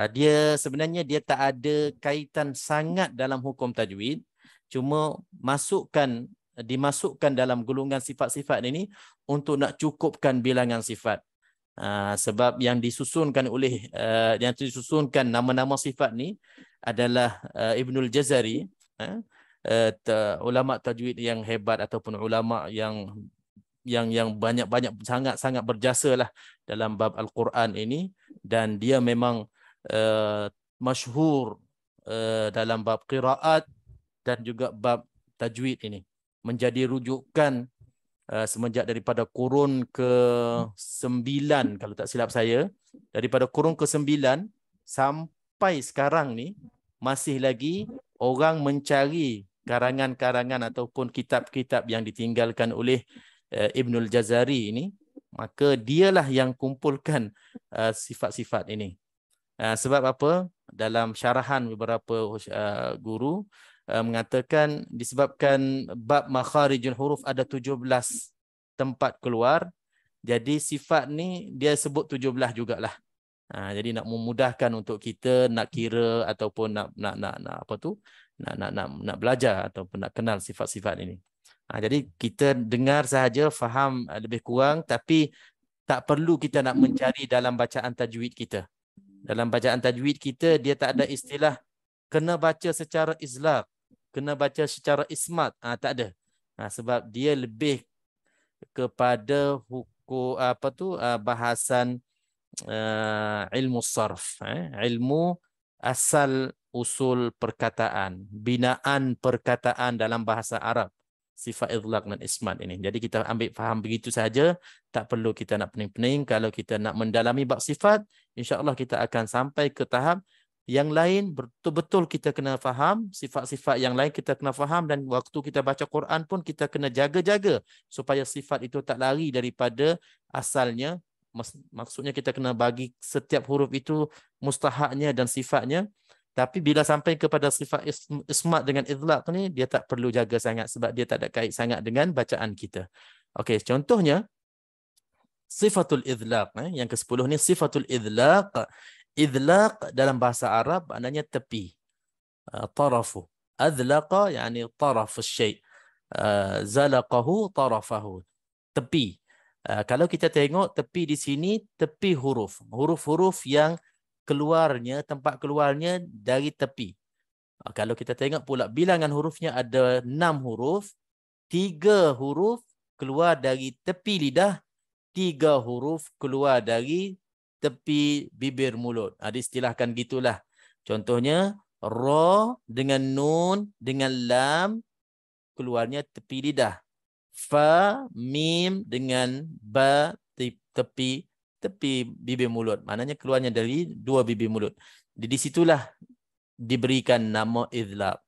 S1: Dia sebenarnya dia tak ada kaitan sangat dalam hukum tajwid, cuma dimasukkan dalam gulungan sifat-sifat ini untuk nak cukupkan bilangan sifat. Sebab yang disusunkan nama-nama sifat ni adalah Ibnul Jazari, ulama tajwid yang hebat, ataupun ulama yang banyak sangat berjasa lah dalam bab Al-Quran ini, dan dia memang masyhur dalam bab qiraat dan juga bab tajwid ini, menjadi rujukan semenjak daripada kurun ke-9 kalau tak silap saya. Daripada kurun ke-9 sampai sekarang ni masih lagi orang mencari karangan-karangan ataupun kitab-kitab yang ditinggalkan oleh Ibnul Jazari ini, maka dialah yang kumpulkan sifat-sifat ini. Sebab apa? Dalam syarahan beberapa guru mengatakan disebabkan bab makharijul huruf ada 17 tempat keluar, jadi sifat ni dia sebut 17 jugalah. Jadi nak memudahkan untuk kita nak kira ataupun nak belajar ataupun nak kenal sifat-sifat ini. Jadi kita dengar sahaja, faham lebih kurang, tapi tak perlu kita nak mencari dalam bacaan tajwid kita. Dalam bacaan tajwid kita, dia tak ada istilah kena baca secara izlaq, kena baca secara ismat. Tak ada. Sebab dia lebih kepada hukum bahasan ilmu sarf, ilmu asal usul perkataan, binaan perkataan dalam bahasa Arab, sifat idlaq dan ismat ini. Jadi kita ambil faham begitu saja, tak perlu kita nak pening-pening. Kalau kita nak mendalami bab sifat, insya-Allah kita akan sampai ke tahap Yang lain betul-betul kita kena faham, sifat-sifat yang lain kita kena faham, dan waktu kita baca Quran pun kita kena jaga-jaga supaya sifat itu tak lari daripada asalnya. Maksudnya kita kena bagi setiap huruf itu mustahaknya dan sifatnya. Tapi bila sampai kepada sifat ismat dengan idlaq ni, dia tak perlu jaga sangat sebab dia tak ada kait sangat dengan bacaan kita. Okey, contohnya sifatul idlaq, yang ke-10 ni sifatul idlaq. Idlaq dalam bahasa Arab maknanya tepi. Tarafu. Adlaqa yani taraf syai'. Zalaqahu tarafahu. Tepi. Kalau kita tengok tepi di sini, tepi huruf. Huruf-huruf yang keluarnya, tempat keluarnya dari tepi. Kalau kita tengok pula bilangan hurufnya ada 6 huruf. 3 huruf keluar dari tepi lidah, 3 huruf keluar dari tepi bibir mulut. Diistilahkan gitulah. Contohnya, ra dengan nun dengan lam keluarnya tepi lidah. Fa, mim dengan ba tepi bibir mulut. Maknanya keluarnya dari 2 bibir mulut. Di situlah diberikan nama idlaq.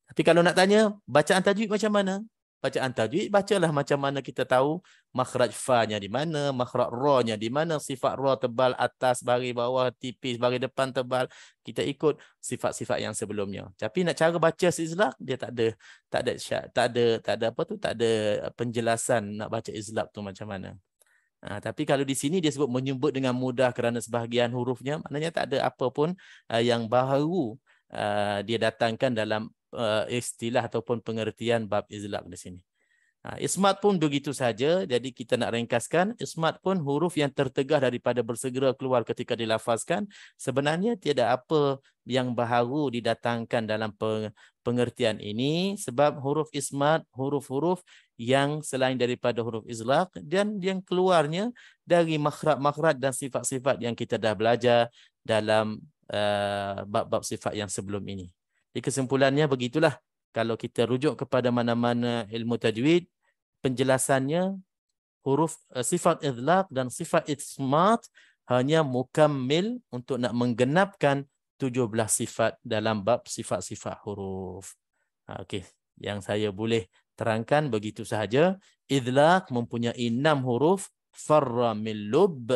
S1: Tapi kalau nak tanya, bacaan tajwid macam mana? Bacaan tajwid, bacalah macam mana kita tahu makhraj fa-nya di mana, makhraj ra-nya di mana, sifat ra tebal atas, bari bawah, tipis, bari depan tebal. Kita ikut sifat-sifat yang sebelumnya. Tapi nak cara baca izlaq, dia tak ada penjelasan nak baca izlaq tu macam mana. Tapi kalau di sini dia sebut menyebut dengan mudah kerana sebahagian hurufnya, maknanya tak ada apa pun yang baru dia datangkan dalam istilah ataupun pengertian bab izlaq di sini. Ismat pun begitu saja. Jadi kita nak ringkaskan, ismat pun huruf yang tertegah daripada bersegera keluar ketika dilafazkan. Sebenarnya tiada apa yang baharu didatangkan dalam pengertian ini, sebab huruf ismat, huruf-huruf yang selain daripada huruf izlaq dan yang keluarnya dari makhraj-makhraj dan sifat-sifat yang kita dah belajar dalam bab-bab sifat yang sebelum ini. Di kesimpulannya begitulah, kalau kita rujuk kepada mana-mana ilmu tajwid, penjelasannya huruf sifat idlaq dan sifat ismat hanya mukammil untuk nak menggenapkan 17 sifat dalam bab sifat-sifat huruf. Okey, yang saya boleh terangkan begitu sahaja. Idlaq mempunyai 6 huruf, farra min lub,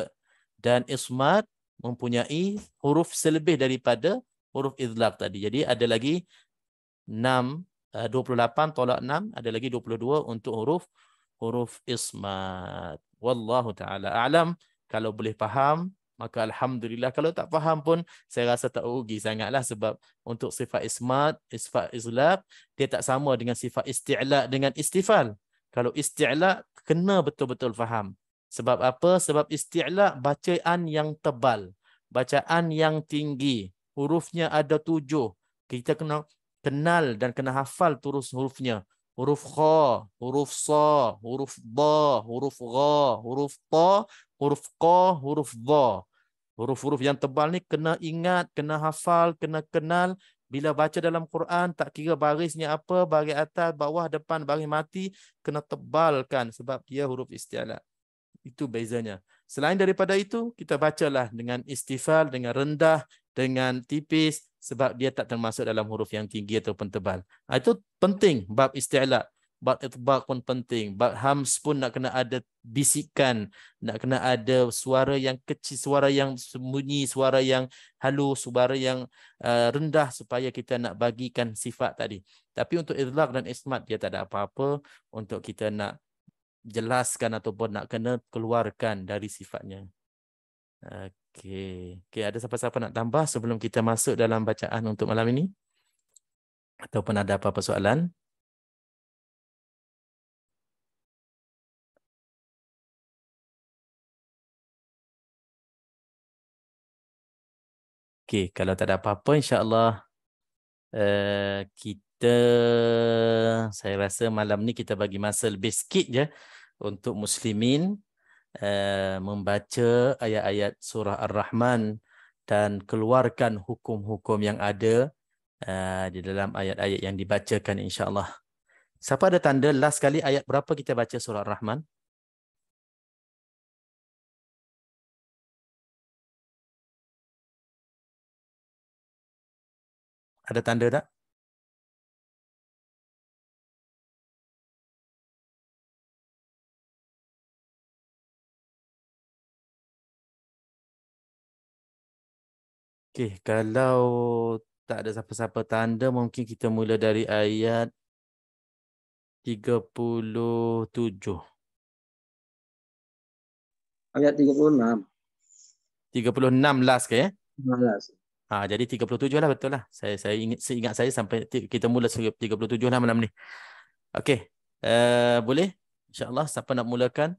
S1: dan ismat mempunyai huruf selebih daripada huruf idlaq tadi. Jadi ada lagi 28 tolak 6, ada lagi 22 untuk huruf ismat. Wallahu taala a'lam. Kalau boleh faham, maka alhamdulillah. Kalau tak faham pun saya rasa tak rugi sangatlah, sebab untuk sifat ismat, sifat izlaq, dia tak sama dengan sifat isti'la dengan istifal. Kalau isti'la kena betul-betul faham. Sebab apa? Sebab isti'la bacaan yang tebal, bacaan yang tinggi. Hurufnya ada 7. Kita kena kenal dan kena hafal terus hurufnya. Huruf kha, huruf sa, huruf ba, huruf gha, huruf ta, huruf qa, huruf dha. Huruf-huruf yang tebal ni kena ingat, kena hafal, kena kenal. Bila baca dalam Quran, tak kira barisnya apa, baris atas, bawah, depan, baris mati, kena tebalkan sebab dia huruf isti'la. Itu bezanya. Selain daripada itu, kita bacalah dengan istifal, dengan rendah, dengan tipis, sebab dia tak termasuk dalam huruf yang tinggi ataupun tebal. Itu penting, bab isti'la. Bab itbaq pun penting. Bab hams pun nak kena ada bisikan, nak kena ada suara yang kecil, suara yang sembunyi, suara yang halus, suara yang rendah, supaya kita nak bagikan sifat tadi. Tapi untuk idlaq dan ismat, dia tak ada apa-apa untuk kita nak jelaskan ataupun nak kena keluarkan dari sifatnya. Okey, ada siapa-siapa nak tambah sebelum kita masuk dalam bacaan untuk malam ini? Ataupun ada apa-apa soalan? Okey, kalau tak ada apa-apa, insya-Allah saya rasa malam ni kita bagi masa lebih sikit je untuk muslimin membaca ayat-ayat surah Ar-Rahman dan keluarkan hukum-hukum yang ada di dalam ayat-ayat yang dibacakan, insya-Allah. Siapa ada tanda last kali ayat berapa kita baca surah Ar-Rahman? Ada tanda tak? Okey, kalau tak ada siapa-siapa tanda, mungkin kita mula dari ayat 37.
S5: Ayat 36.
S1: 36 last ke ya?
S5: 19.
S1: Jadi 37 lah, betul lah. Seingat saya sampai kita mula 37 lah malam ni. Okey. Boleh? InsyaAllah siapa nak mulakan?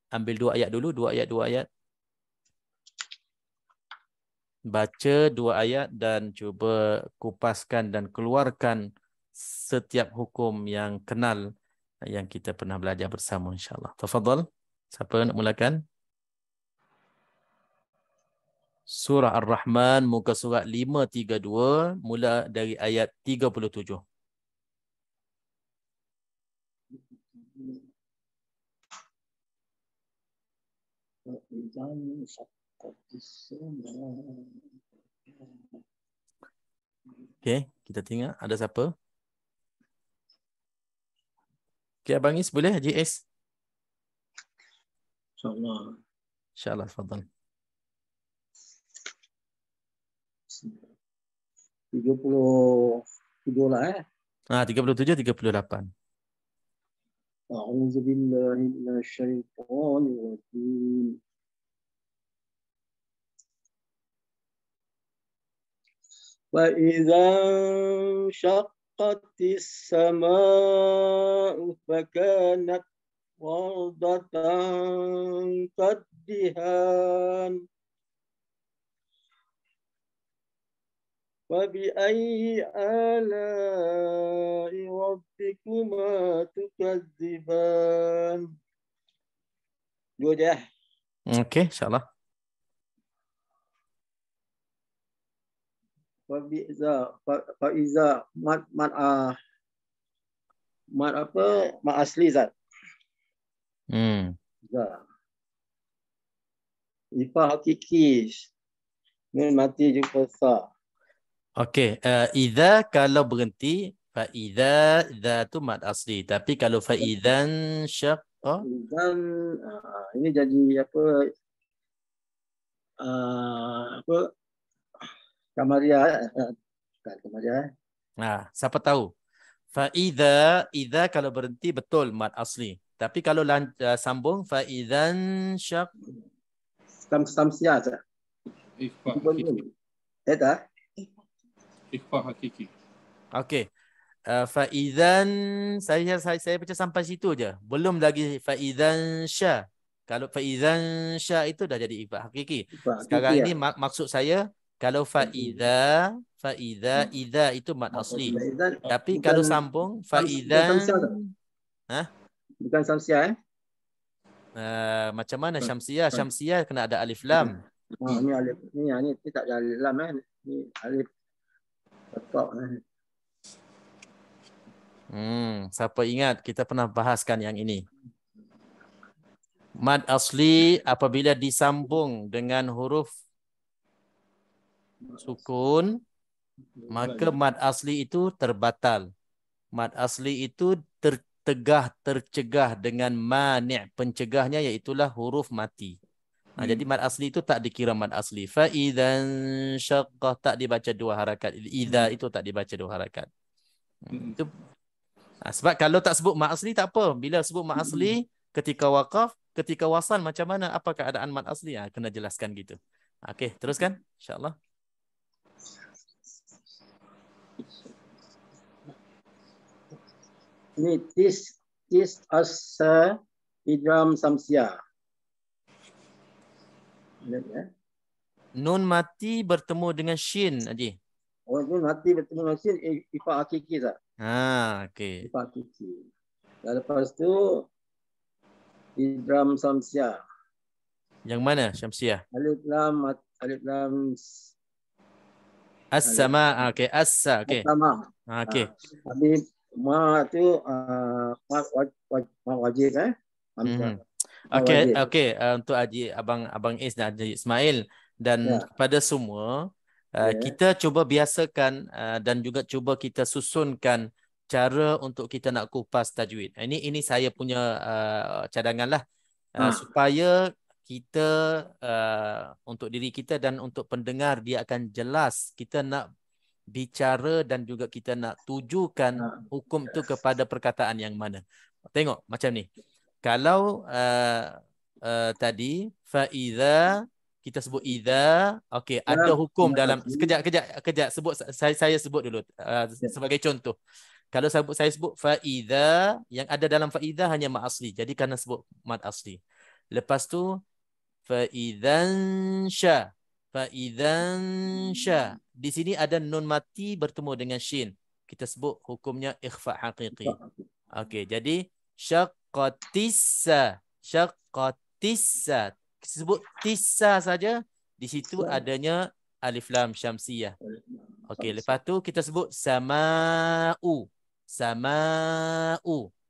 S1: Ambil 2 ayat dulu, 2 ayat. Baca 2 ayat dan cuba kupaskan dan keluarkan setiap hukum yang kenal yang kita pernah belajar bersama, insyaAllah. Tafadhal. Siapa nak mulakan? Surah Ar-Rahman, muka surat 532, mula dari ayat 37. Okey, kita tengok ada siapa? Okey, Abang Is boleh? Haji Is?
S5: InsyaAllah.
S1: InsyaAllah, tafadhal.
S5: 37 lah
S1: 37, 38.
S5: أعوذ بالله من الشيطان الرجيم وإذا انشقت السماء فكانت وردة كالدهان فبأي آلاء ربكما تكذبان. Dua je.
S1: Okey, insyaAllah.
S5: Faiza mat apa? Mat asli Zat. Zat. Ifa hakiki. Nun mati jumpa sa.
S1: Okey, idza kalau berhenti, fa idza tu mad asli. Tapi kalau fa idzan syaqqa,
S5: Dan ini jadi apa? Kamaria. Bukan Kamaria.
S1: Siapa tahu? Fa idza kalau berhenti betul mad asli. Tapi kalau sambung fa idzan syaq,
S5: Samsia saja.
S2: Ikhfa hakiki.
S5: Tak?
S2: Ikhfa hakiki.
S1: okey. Fa idzan saya baca sampai situ je. Belum lagi fa idzan sya. Kalau fa idzan sya itu dah jadi ikhfa hakiki. Sekarang ini maksud saya kalau fa idza itu mad asli. Tapi kalau sambung fa idzan
S5: Bukan Samsia
S1: macam mana Syamsiah? Syamsiah kena ada alif lam.
S5: Ini alif ni tak ada alif lam Ni alif betul
S1: Siapa ingat kita pernah bahaskan yang ini. Mad asli apabila disambung dengan huruf sukun, maka mad asli itu terbatal. Mad asli itu tercegah dengan mani', pencegahnya iaitulah huruf mati. Jadi mad asli itu tak dikira mad asli. Fa idzan syaqqah tak dibaca 2 harakat. Idza itu tak dibaca 2 harakat. Itu sebab kalau tak sebut mad asli tak apa. Bila sebut mad asli ketika waqaf, ketika wasal macam mana? Apa keadaan mad asli? Kena jelaskan gitu. Okey, teruskan insya-Allah.
S5: Ini tis asa idram samsia.
S1: Nun mati bertemu dengan shin, Haji.
S5: Nun mati bertemu dengan shin, ifa hakiki tak?
S1: Okey.
S5: Ifa hakiki. Dan lepas tu idram samsia.
S1: Yang mana Syamsiah?
S5: Alif lam
S1: As-sama. Okey, as-sa. Okey.
S5: As-sama.
S1: Okey.
S5: Habis ma tu ma wajib
S1: Okey, untuk Haji Abang Is dan Haji Ismail dan kepada semua, Kita cuba biasakan dan juga cuba kita susunkan cara untuk kita nak kupas tajwid. Ini saya punya cadangan lah, supaya kita untuk diri kita dan untuk pendengar dia akan jelas. Kita nak bicara dan juga kita nak tujukan hukum itu kepada perkataan yang mana. Tengok macam ni. Kalau tadi faiza kita sebut idza, okey, ada hukum dalam kejap sebut saya sebut dulu sebagai contoh. Kalau saya sebut faiza, yang ada dalam faiza hanya mad asli. Jadi kena sebut mad asli. Lepas tu faidzan sya. Di sini ada nun mati bertemu dengan shin. Kita sebut hukumnya ikhfa haqiqi. Okey, jadi syaqqatissa. Sebut tissa saja, di situ adanya alif lam syamsiyah. Okey, lepas tu kita sebut sama'u.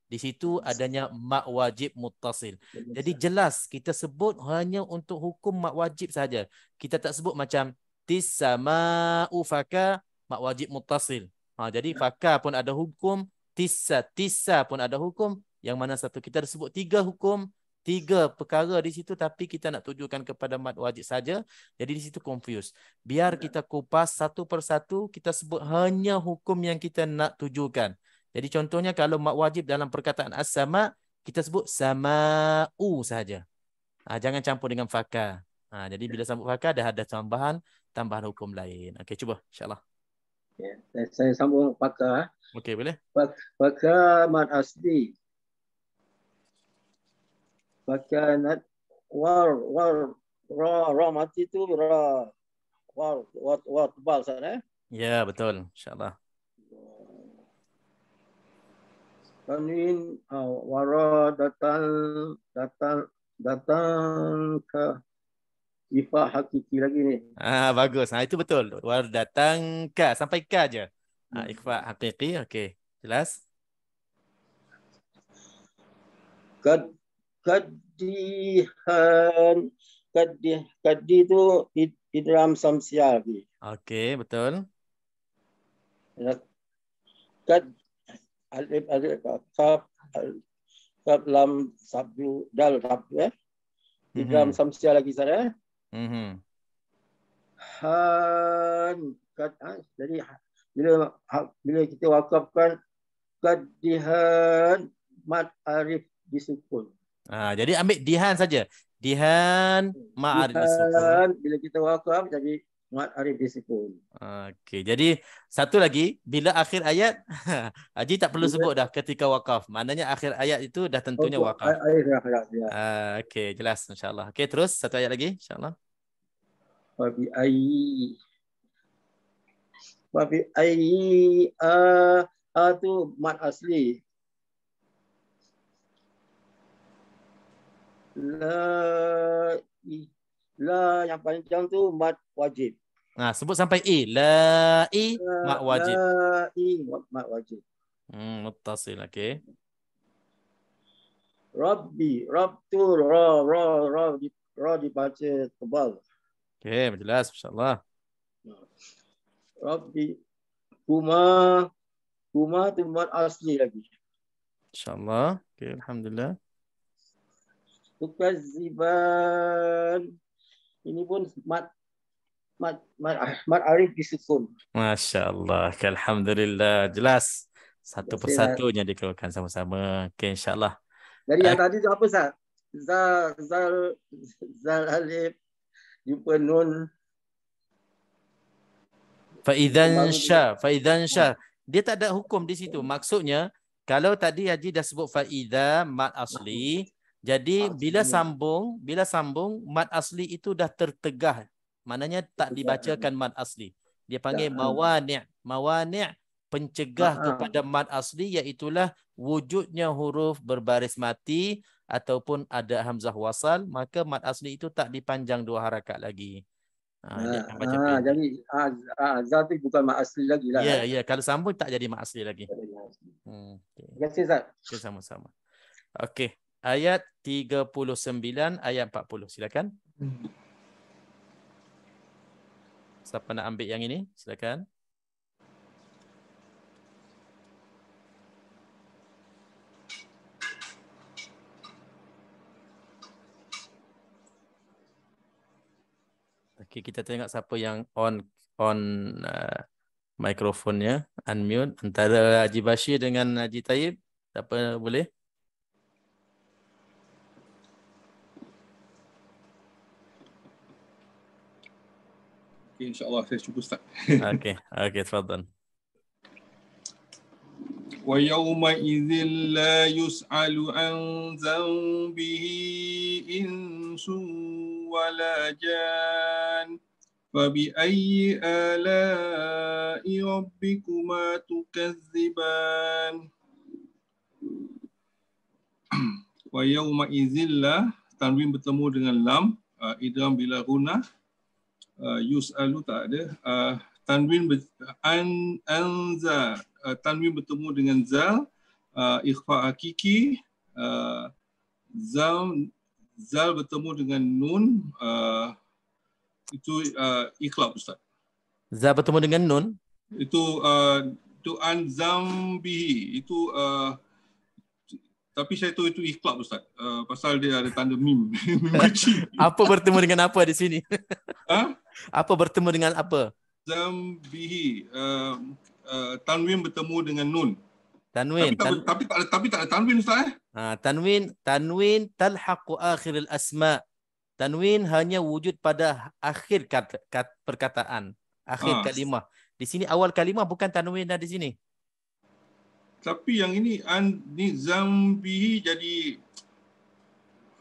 S1: Di situ adanya mak wajib muttasil. Jadi jelas kita sebut hanya untuk hukum mak wajib saja. Kita tak sebut macam tissama'u faka mak wajib muttasil. Jadi faka pun ada hukum, tissa pun ada hukum. Yang mana satu kita ada sebut 3 hukum, 3 perkara di situ, tapi kita nak tujukan kepada mad wajib saja. Jadi di situ confuse. Biar kita kupas satu persatu, kita sebut hanya hukum yang kita nak tujukan. Jadi contohnya kalau mad wajib dalam perkataan as-sama, kita sebut sama'u saja. Jangan campur dengan faka. Jadi bila sambut faka dah ada tambahan hukum lain. Okey, cuba insya-Allah.
S5: Saya sambung faka.
S1: Okey, boleh?
S5: Faka mad asli. Fakanat ra mati tu war tebal sana.
S1: Ya, betul. Insya-Allah.
S5: Tanwin wara datang ke ifa hakiki lagi ni.
S1: Bagus. Itu betul. War datang ka sampai ka aja. Ikhfa haqiqi. Okey. Jelas?
S5: Kadi tu idram samsiah lagi.
S1: Okey, betul.
S5: Alif kaf lam sabdu dal sabdu idram samsiah lagi sana. Jadi bila kita wakafkan kadihan mad arif disukun.
S1: Jadi ambil dihan saja. Dihan ma'arif disukun.
S5: Bila kita wakaf jadi mad arif disukun.
S1: Okey, jadi satu lagi, bila akhir ayat Haji tak perlu sebut dah ketika wakaf. Maknanya akhir ayat itu dah tentunya wakaf. Okey, jelas insya-Allah. Okey, terus satu ayat lagi insya-Allah.
S5: Wa bi ayyi tu mad asli. La yang panjang tu mad wajib.
S1: Sebut sampai la mad wajib.
S5: Mad wajib.
S1: Muttasil, okey.
S5: Rabbi, Rabb tu ra dibaca tebal.
S1: Okey, jelas insya-Allah.
S5: Rabbi kuma tu mad asli lagi.
S1: Insya-Allah. Okey, alhamdulillah.
S5: Tukaziban. Ini pun mad arif disukun.
S1: Masya-Allah. Alhamdulillah. Jelas. Satu persatunya dikeluarkan sama-sama. Okey, insya-Allah.
S5: Dari yang tadi tu apa Ustaz? Zal alif jumpa nun.
S1: Faidzan sya. Dia tak ada hukum di situ. Maksudnya kalau tadi Haji dah sebut faidza mad asli, jadi bila sambung mad asli itu dah tertegah. Maknanya tak dibacakan mad asli. Dia panggil mawani'. Mawani' pencegah kepada mad asli, iaitulah wujudnya huruf berbaris mati ataupun ada hamzah wasal, maka mad asli itu tak dipanjang 2 harakat lagi.
S5: Jadi za tu bukan mad asli lagi lah.
S1: Ya, kalau sambung tak jadi mad asli lagi.
S5: Terima kasih Ustaz.
S1: Okay, sama-sama. Okey, ayat 39 ayat 40. Silakan. Siapa nak ambil yang ini? Silakan. Okey, kita tengok siapa yang on mikrofonnya, unmute. Antara Haji Bashir dengan Haji Taib, siapa boleh?
S2: Okay, InsyaAllah saya cuba Ustaz.
S1: Okey, tafadhal.
S2: وَيَوْمَئِذٍ لَا يُسْأَلُ عَنْ ذَنْبِهِ إِنسٌ وَلَا جَانٌ فَبِأَيِّ آلَاءِ رَبِّكُمَا تُكَذِّبَانِ. وَيَوْمَئِذٍ lah, tanwin bertemu dengan lam, idgham bila gunah, yus'alu tak ada, tanwin anza, tanwin bertemu dengan zal, ikhfa hakiki, zal bertemu dengan nun, itu iqlab Ustaz.
S1: Za bertemu dengan nun.
S2: Itu anzambihi, itu tapi saya tahu itu iqlab Ustaz, pasal dia ada tanda mim. Mim kecil.
S1: Apa bertemu dengan apa di sini?
S2: Ha?
S1: Apa bertemu dengan apa?
S2: Zambihi, tanwin bertemu dengan nun.
S1: Tanwin.
S2: Tapi tak ada tanwin Ustaz.
S1: Tanwin talhaqu akhir al-asma. Tanwin hanya wujud pada akhir perkataan, akhir kalimah. Di sini awal kalimah bukan tanwin dah di sini.
S2: Tapi yang ini zambihi jadi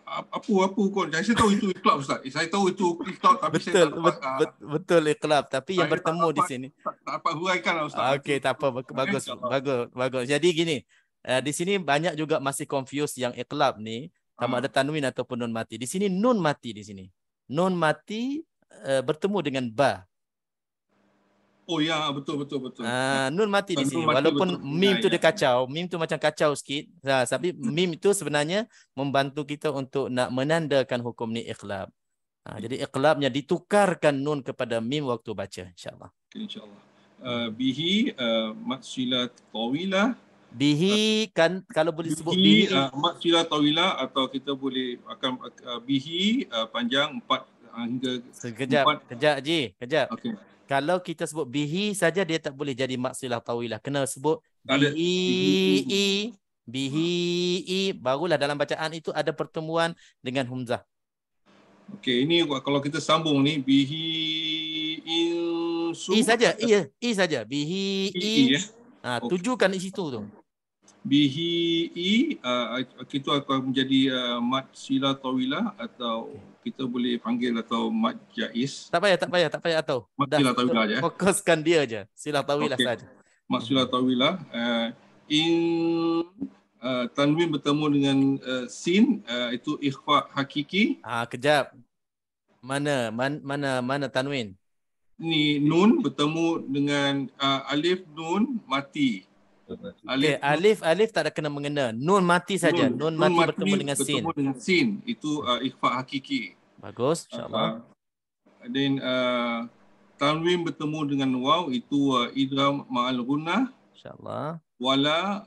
S2: apa hukum? Saya tahu itu iqlab Ustaz. Saya tahu itu iqlab tapi
S1: betul,
S2: saya tak
S1: betul iqlab, tapi yang bertemu di sini.
S2: Tak dapat huraikan Ustaz.
S1: Okey, tak apa, bagus. Jadi gini, di sini banyak juga masih confuse yang iqlab ni sama ada tanwin ataupun nun mati. Di sini nun mati di sini. Nun mati bertemu dengan ba.
S2: Oh ya, betul.
S1: Nun mati di sini. Walaupun betul. Mim tu dia kacau, mim tu macam kacau sikit. Tapi mim itu sebenarnya membantu kita untuk nak menandakan hukum ni iqlab. Jadi iqlabnya ditukarkan nun kepada mim waktu baca, insya-Allah.
S2: InsyaAllah. Bihi matsilat tawilah.
S1: Bihi kan kalau boleh sebut bihi
S2: matsilat tawilah, atau kita boleh akan bihi panjang 4 hingga
S1: Kejap Ji.
S2: Okey.
S1: Kalau kita sebut bihi saja dia tak boleh jadi maksilah tawilah. Kena sebut bihi barulah dalam bacaan itu ada pertemuan dengan humzah.
S2: Okey, ini kalau kita sambung ni bihi insu.
S1: I saja. Bihi i. Tujukan di situ tu.
S2: Bihi kita akan menjadi mad sila tawilah, atau kita boleh panggil atau mad jaiz.
S1: Tak payah atau.
S2: Mad sila tawilah aja.
S1: Fokuskan dia aja. Sila tawilah saja.
S2: Mad sila tawilah. Tanwin bertemu dengan sin, itu ikhfa hakiki.
S1: Kejap. Mana tanwin?
S2: Ni nun bertemu dengan alif nun mati.
S1: Alif tak ada kena mengena. Nun mati saja. Nun mati bertemu dengan sin.
S2: Bertemu dengan sin. Itu ikhfa hakiki.
S1: Bagus, insya-Allah.
S2: Dan tanwin bertemu dengan waw, itu idgham ma'al gunnah.
S1: Insya-Allah.
S2: Wala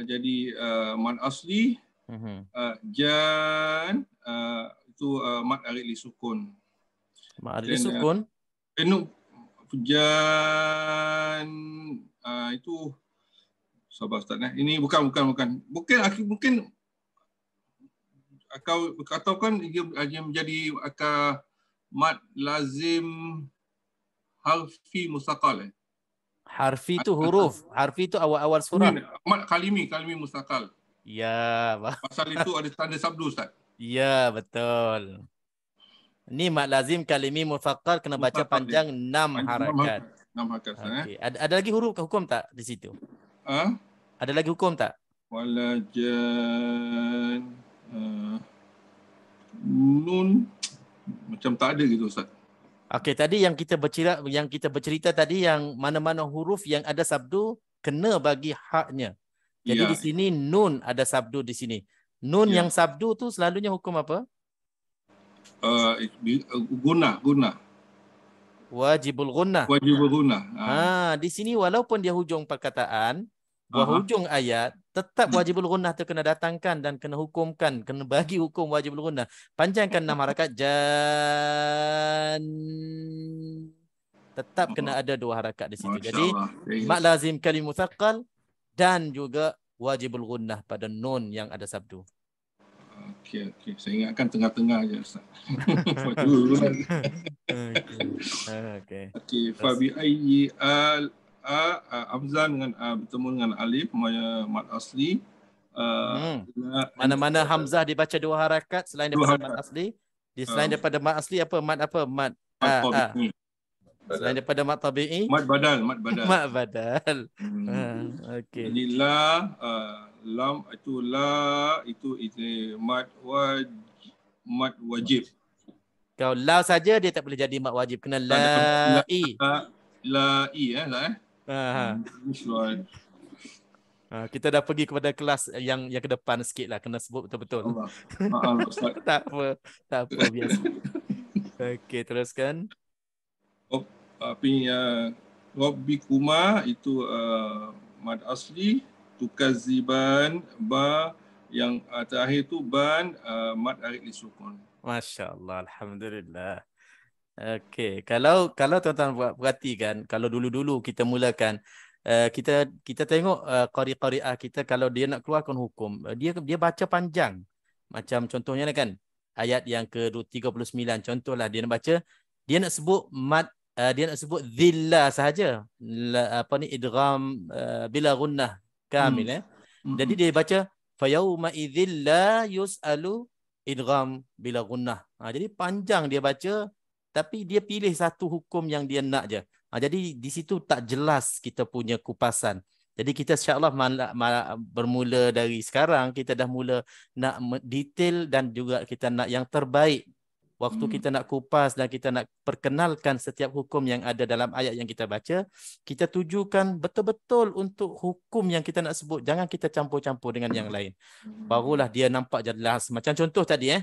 S2: jadi mad asli. Jan itu mad arid li sukun.
S1: Mad arid li sukun.
S2: Jan itu sabar Ustaz. Ini bukan ataupun dia menjadi mad lazim harfi mustaqal.
S1: Harfi itu huruf. Harfi itu awal-awal surah.
S2: Mad kalimi mustaqal.
S1: Ya,
S2: pasal itu ada tanda sabdu Ustaz.
S1: Ya, betul. Ini mad lazim kalimi mufaqqal kena baca panjang 6 harakat.
S2: 6 harakat.
S1: Okay. Ada lagi huruf hukum tak di situ? Ada lagi hukum tak?
S2: Walajan nun macam tak ada gitu Ustaz.
S1: Okey, tadi yang kita bercerita tadi yang mana-mana huruf yang ada sabdu kena bagi haknya. Jadi di sini nun ada sabdu di sini. Nun yang sabdu tu selalunya hukum apa?
S2: Guna.
S1: wajibul gunnah.
S2: Wajibul gunnah.
S1: Di sini walaupun dia hujung perkataan, buah hujung ayat, tetap wajibul gunnah tu kena datangkan dan kena hukumkan, kena bagi hukum wajibul gunnah. Panjangkan 6 harakat, jan. Tetap kena ada 2 harakat di situ. Jadi mak lazim kalim mutsaqqal dan juga wajibul gunnah pada nun yang ada sabdu.
S2: Okey. Saya ingatkan tengah-tengah je Ustaz.
S1: Okey.
S2: Fa bi ayyi Hamzah dengan bertemu dengan alif mad asli.
S1: Mana-mana Hamzah dibaca 2 harakat selain daripada mad asli. Selain daripada mad asli apa? Mad apa? Mad
S2: tabi'i.
S1: Selain daripada mad tabi'i.
S2: Mad badal.
S1: Mad badal. Okey.
S2: Jadi lam itu mad wajib.
S1: Kalau la saja dia tak boleh jadi mad wajib, kena la'i. Kita dah pergi kepada kelas yang ke depan sikit lah, kena sebut betul-betul. Tak apa biasa. Okey, teruskan.
S2: Rabbikuma itu mad asli, tukaziban ba yang terakhir tu ban mad arid li sukun.
S1: Masya-Allah, alhamdulillah. Okey, kalau tuan-tuan perhatikan, kalau dulu-dulu kita mulakan kita tengok qari-qari'ah kita, kalau dia nak keluarkan hukum, dia baca panjang. Macam contohnya kan ayat yang ke-39, contohlah dia nak baca, dia nak sebut mad, dia nak sebut dhillah sahaja. Idgham bila gunnah kamil. Jadi dia baca fa yauma idzil la yus'alu idgham bila gunnah. Jadi panjang dia baca, tapi dia pilih satu hukum yang dia nak je. Jadi di situ tak jelas kita punya kupasan. Jadi kita insya-Allah bermula dari sekarang, kita dah mula nak detail dan juga kita nak yang terbaik. Waktu kita nak kupas dan kita nak perkenalkan setiap hukum yang ada dalam ayat yang kita baca, kita tujukan betul-betul untuk hukum yang kita nak sebut. Jangan kita campur-campur dengan yang lain. Barulah dia nampak jelas. Macam contoh tadi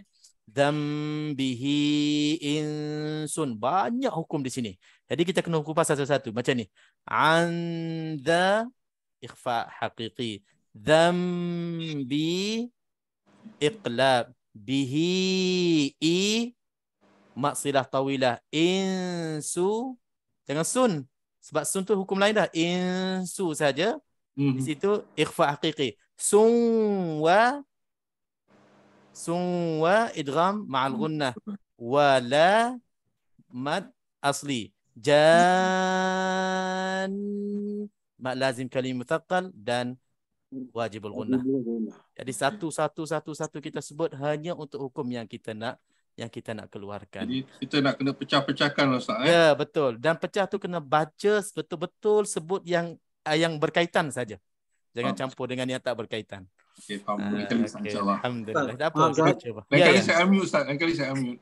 S1: dzambihi insun. Banyak hukum di sini. Jadi kita kena kupas satu-satu. Macam ni. Anda ikhfa haqiqi. Dzambi iqlab. Bihi mak silah tawilah. Insu. Jangan sun. Sebab sun tu hukum lain dah. Insu saja. Di situ ikhfa haqiqi. Sunwa idgham ma'al gunnah. Wala mad asli. Jan mak lazim kalim mutsaqqal dan wajibul gunnah. Jadi satu-satu kita sebut hanya untuk hukum yang kita nak keluarkan.
S2: Jadi kita nak kena pecah-pecahkan Ustaz.
S1: Ya, betul. Dan pecah tu kena baca betul-betul, sebut yang berkaitan saja. Jangan campur dengan yang tak berkaitan.
S2: Okey, faham. Boleh kali insya-Allah.
S1: Alhamdulillah. Tak apa, kita cuba.
S2: Lain kali saya unmute Ustaz, lain kali saya unmute.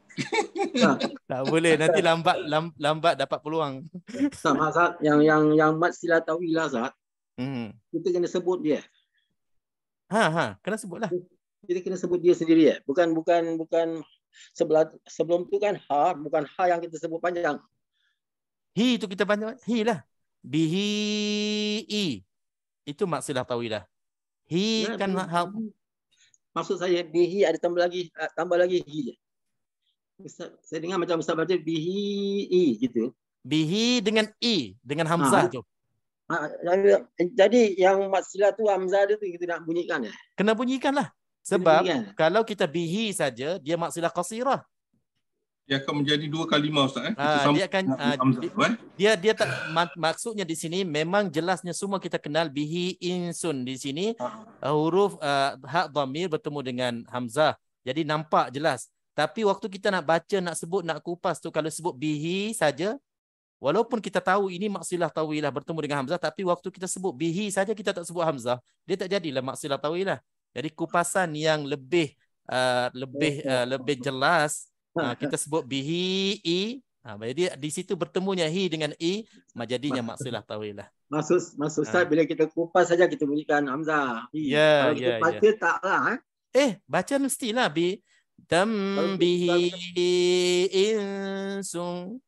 S1: Tak boleh, nanti lambat dapat peluang.
S5: Ustaz, yang mat sila tawilah Ustaz. Kita kena sebut dia.
S1: Kena sebutlah.
S5: Kita kena sebut dia sendiri ya. Bukan sebelum tu kan bukan ha yang kita sebut panjang.
S1: Hi itu kita panjang. Hi lah. Bihi. Itu maksilah tawilah. Hi ya, kan
S5: maksud saya bihi ada tambah lagi hi. Saya dengar macam Ustaz baca bihi gitu.
S1: Bihi dengan i, dengan hamzah tu.
S5: Jadi yang maksilah tu hamzah dia tu kita nak bunyikan ya.
S1: Kena bunyikanlah. Sebab kalau kita bihi saja, dia maksilah qasirah.
S2: Dia akan menjadi 2 kalimah Ustaz.
S1: Dia akan dia tak maksudnya di sini memang jelasnya semua kita kenal bihi insun di sini huruf ha dhamir bertemu dengan hamzah. Jadi nampak jelas. Tapi waktu kita nak baca, nak sebut, nak kupas tu, kalau sebut bihi saja, walaupun kita tahu ini maksilah tawilah bertemu dengan hamzah, tapi waktu kita sebut bihi saja kita tak sebut hamzah, dia tak jadilah maksilah tawilah. Jadi kupasan yang lebih jelas, kita sebut bihi i. Jadi di situ bertemunya hi dengan i, jadinya maksilah tawilah.
S5: Maksud Ustaz bila kita kupas saja kita bunyikan hamzah. Kalau kita baca taklah.
S1: Baca mestilah bi dam bihi insung.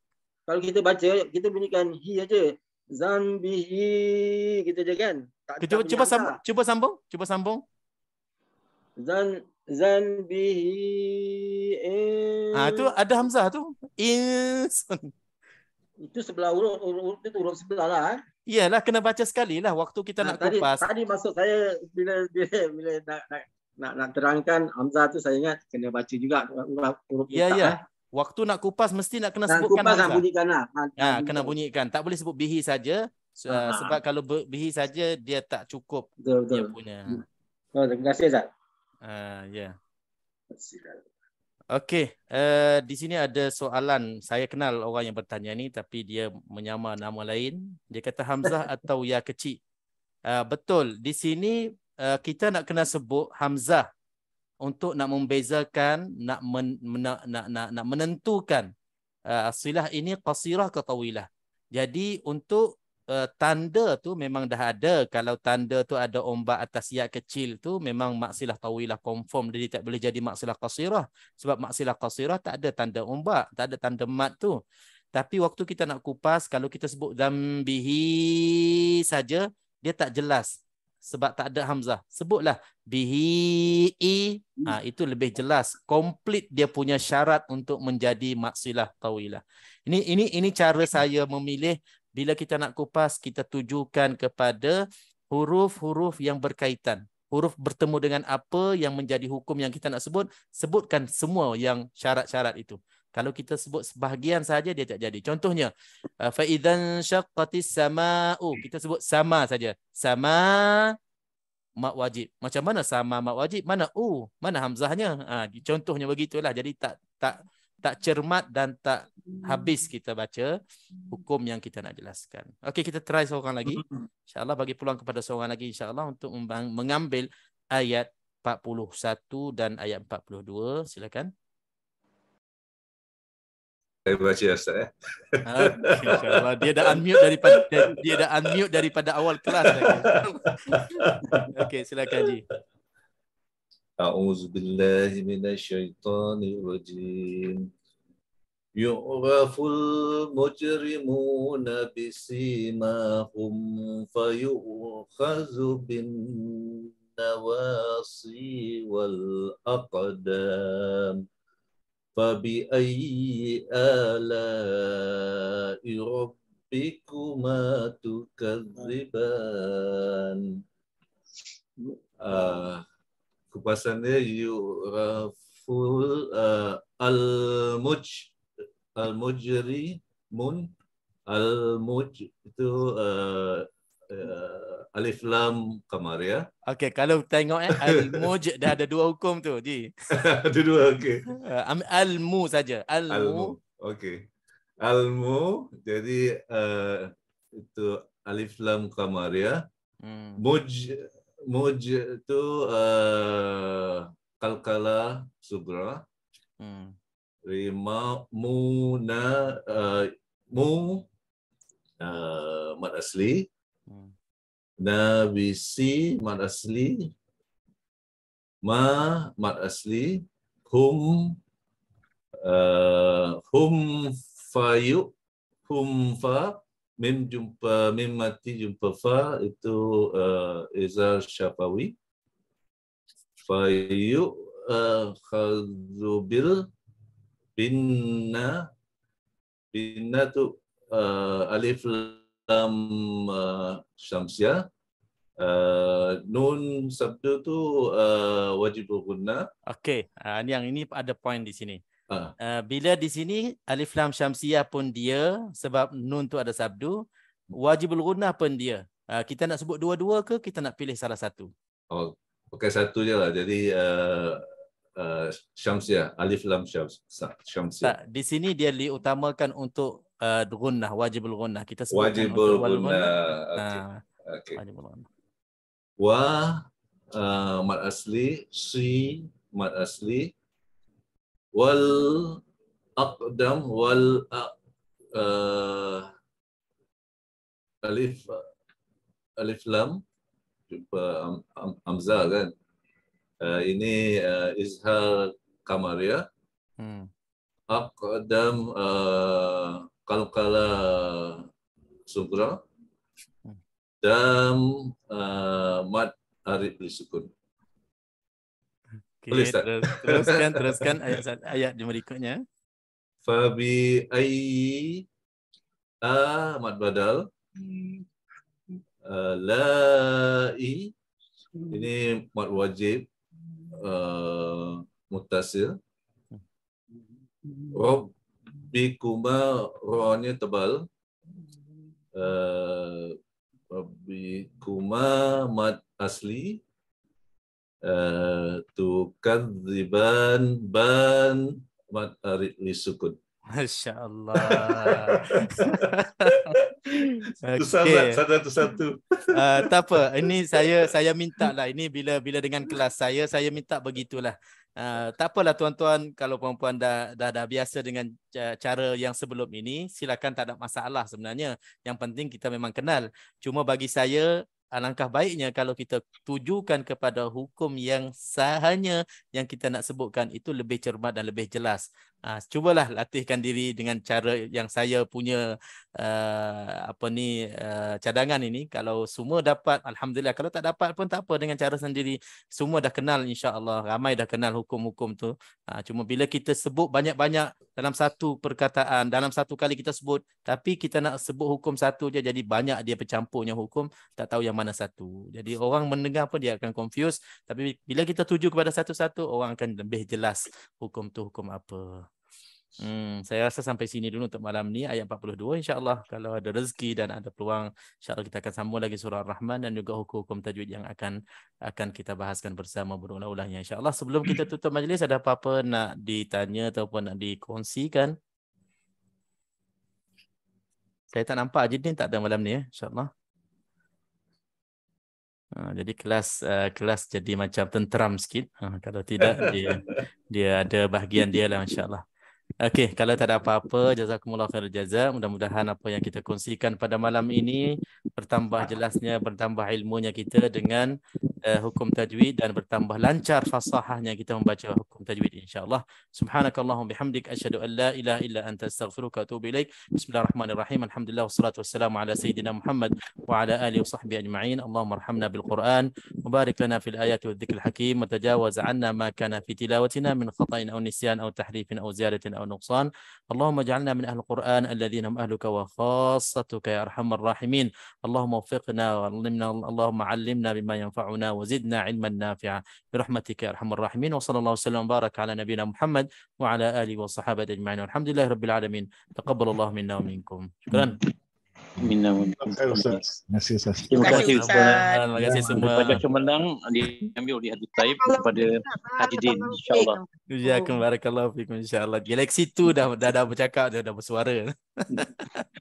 S5: Kalau kita baca, kita bunyikan hi aja. Zanbihi gitu je kan. Tak
S1: Cuba,
S5: bunyi
S1: cuba
S5: hamzah.
S1: sambung, cuba sambung, cuba sambung.
S5: Zanbihi.
S1: Itu ada hamzah tu. Insun.
S5: Itu sebelah huruf itu huruf sebelah lah.
S1: Iyalah, kena baca sekali lah waktu kita nak kupas.
S5: Tadi maksud saya bila nak terangkan hamzah tu saya ingat kena baca juga huruf
S1: Ya,
S5: letak,
S1: ya. Waktu nak kupas mesti nak kena
S5: Dan
S1: sebutkan
S5: kupas
S1: hamzah.
S5: bunyikan lah.
S1: Kena bunyikan. Tak boleh sebut bihi saja. Sebab kalau bihi saja dia tak cukup
S5: Betul.
S1: dia punya.
S5: Oh, terima kasih Ustaz.
S1: Ya. Okey, di sini ada soalan. Saya kenal orang yang bertanya ni tapi dia menyamar nama lain. Dia kata hamzah atau ya kecil. Betul. Di sini kita nak kena sebut hamzah untuk nak membezakan, nak menentukan silah ini qasirah ke tawilah. Jadi untuk tanda tu memang dah ada. Kalau tanda tu ada ombak atas ya kecil tu memang maksilah tawilah confirm, jadi tak boleh jadi maksilah qasirah. Sebab maksilah qasirah tak ada tanda ombak, tak ada tanda mat tu. Tapi waktu kita nak kupas, kalau kita sebut zambihi saja, dia tak jelas. Sebab tak ada hamzah. Sebutlah bihi, itu lebih jelas. Komplit dia punya syarat untuk menjadi maksilah tawilah. Ini cara saya memilih. Bila kita nak kupas, kita tujukan kepada huruf-huruf yang berkaitan. Huruf bertemu dengan apa yang menjadi hukum yang kita nak sebut, sebutkan semua yang syarat-syarat itu. Kalau kita sebut sebahagian saja dia tak jadi. Contohnya, fa idzan syaqqatis samaa'u, kita sebut sama saja. Sama mak wajib. Macam mana sama mak wajib? Mana mana hamzahnya? Contohnya begitulah. Jadi tak cermat dan tak habis kita baca hukum yang kita nak jelaskan. Okey, kita try seorang lagi. InsyaAllah bagi peluang kepada seorang lagi insyaAllah untuk mengambil ayat 41 dan ayat 42. Silakan.
S6: Saya baca Ustaz.
S1: Okay, insyaAllah. Dia dah unmute daripada awal kelas lagi. Okey, silakan Ji.
S6: A'udzubillahi minasyaitonir rajim. Yu'raful mujrimuna bisimahum fayu'khazu bin nawasi wal aqdam. Fabi'ayyi ala'i rabbikuma tukadziban. Kupasannya yu'raful al-mujrimun. Al-muj itu alif lam kamar ya.
S1: Okey, kalau tengok al-muj dah ada dua hukum tu, Ji.
S6: Ada dua, okey.
S1: Al-mu saja.
S6: Al-mu. Okey. Al-mu jadi itu alif lam kamar ya. Muj itu kalkala sugra. Rima muna mad asli. Nabisi mad asli. Mad asli. Hum fayu. Hum fa. Mim jumpa mim mati jumpa fa itu izar syafawi. Fayu khazubil binna tu alif lam syamsiah. Nun sabdu tu wajibul gunna.
S1: Okey, ini ada poin di sini. Bila di sini alif lam syamsiah pun dia, sebab nun tu ada sabdu, wajibul gunnah pun dia. Kita nak sebut dua-dua ke kita nak pilih salah satu?
S6: Oh, pakai satu je lah. Jadi syamsiah, alif lam syamsiah.
S1: Tak, di sini dia diutamakan untuk gunnah, wajibul gunnah. Kita
S6: Wajibul
S1: sebutkan untuk
S6: gunnah. Okey.
S1: Wajibul gunnah.
S6: Wa mad asli, si mad asli. Wal aqdam wal alif lam jumpa hamzah kan. Ini izhar kamar ya. Aqdam qalqala sugra dan mad arid lisukun. Boleh,
S1: Okey,
S6: Ustaz?
S1: teruskan ayat yang berikutnya.
S6: Fabi ayyi mad badal la'i ini mad wajib muttasil. Rabbikuma ra-nya tebal. Rabbikuma mad asli. Tukadziban ban mad arid lisukun.
S1: Masya-Allah.
S6: Susah
S1: Okey.
S6: satu-satu.
S1: Tak apa. Ini saya minta lah. Ini bila dengan kelas saya minta begitulah. Tak apalah tuan-tuan, kalau puan-puan dah biasa dengan cara yang sebelum ini, silakan, tak ada masalah sebenarnya. Yang penting kita memang kenal. Cuma bagi saya, alangkah baiknya kalau kita tujukan kepada hukum yang sahanya yang kita nak sebutkan itu lebih cermat dan lebih jelas. Cubalah latihkan diri dengan cara yang saya punya cadangan ini. Kalau semua dapat, alhamdulillah. Kalau tak dapat pun tak apa, dengan cara sendiri. Semua dah kenal, insya-Allah. Ramai dah kenal hukum-hukum tu. Cuma bila kita sebut banyak-banyak dalam satu perkataan, dalam satu kali kita sebut, tapi kita nak sebut hukum satu je, jadi banyak dia bercampurnya hukum, tak tahu yang mana satu. Jadi orang mendengar pun dia akan confuse. Tapi bila kita tuju kepada satu-satu, orang akan lebih jelas hukum tu hukum apa. Saya rasa sampai sini dulu untuk malam ni, ayat 42. InsyaAllah kalau ada rezeki dan ada peluang, insyaAllah kita akan sambung lagi surah Ar-Rahman dan juga hukum-hukum tajwid yang akan kita bahaskan bersama berulang-ulangnya, insyaAllah. Sebelum kita tutup majlis, ada apa-apa nak ditanya ataupun nak dikongsikan? Saya tak nampak Ajiddin tak ada malam ni, insyaAllah. Jadi kelas jadi macam tenteram sikit. Kalau tidak, dia ada bahagian dia lah, insyaAllah. Okey, kalau tak ada apa-apa, jazakumullah khairul jaza. Mudah-mudahan apa yang kita kongsikan pada malam ini bertambah jelasnya, bertambah ilmunya kita dengan hukum tajwid, dan bertambah lancar fasahahnya kita membaca hukum tajwid, insya-Allah. Subhanakallahumma bihamdik asyhadu an la ilaha illa anta astaghfiruka wa atubu ilaik. Bismillahirrahmanirrahim. Alhamdulillah wassalatu wassalamu ala sayyidina Muhammad wa ala alihi wa sahbihi ajma'in. Allahumma arhamna bil Quran wa barik lana fil ayati wadh-dhikril hakim wa tajawaz 'anna ma kana fi tilawatina min khata'in aw nisyan aw tahrifin aw ziyadatin aw nuqsan. Allahumma ij'alna min ahli al-Quran alladhina hum ahluka wa khassatuka ya arhamar rahimin. Allahumma waffiqna wa 'allimna, Allahumma 'allimna bima yanfa'una وزدنا علما نافعا برحمتك يا ارحم الراحمين. وصلى الله وسلم وبارك على نبينا محمد وعلى اله وصحبه اجمعين والحمد لله رب العالمين. تقبل الله منا ومنكم. شكرا.
S4: Terima kasih Ustaz.
S7: Terima kasih Ustaz.
S1: Terima kasih semua.
S7: Daripada Kemenang diambil oleh Haji Taib kepada Haji Din, insya-Allah.
S1: Jazakum barakallahu fikum, insya-Allah. Galaxy 2 dah bercakap, dah bersuara.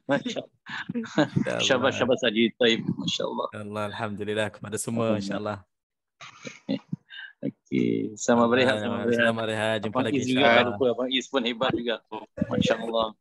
S7: Masya-Allah. Syabas Haji Taib, masya-Allah.
S1: Allah, alhamdulillah kepada semua, insya-Allah.
S7: Okey, sama berehat,
S1: sama berehat. Jumpa
S7: Abang
S1: lagi,
S7: Is juga,
S1: insya-Allah.
S7: tak lupa Abang Is pun hebat juga. Masya-Allah.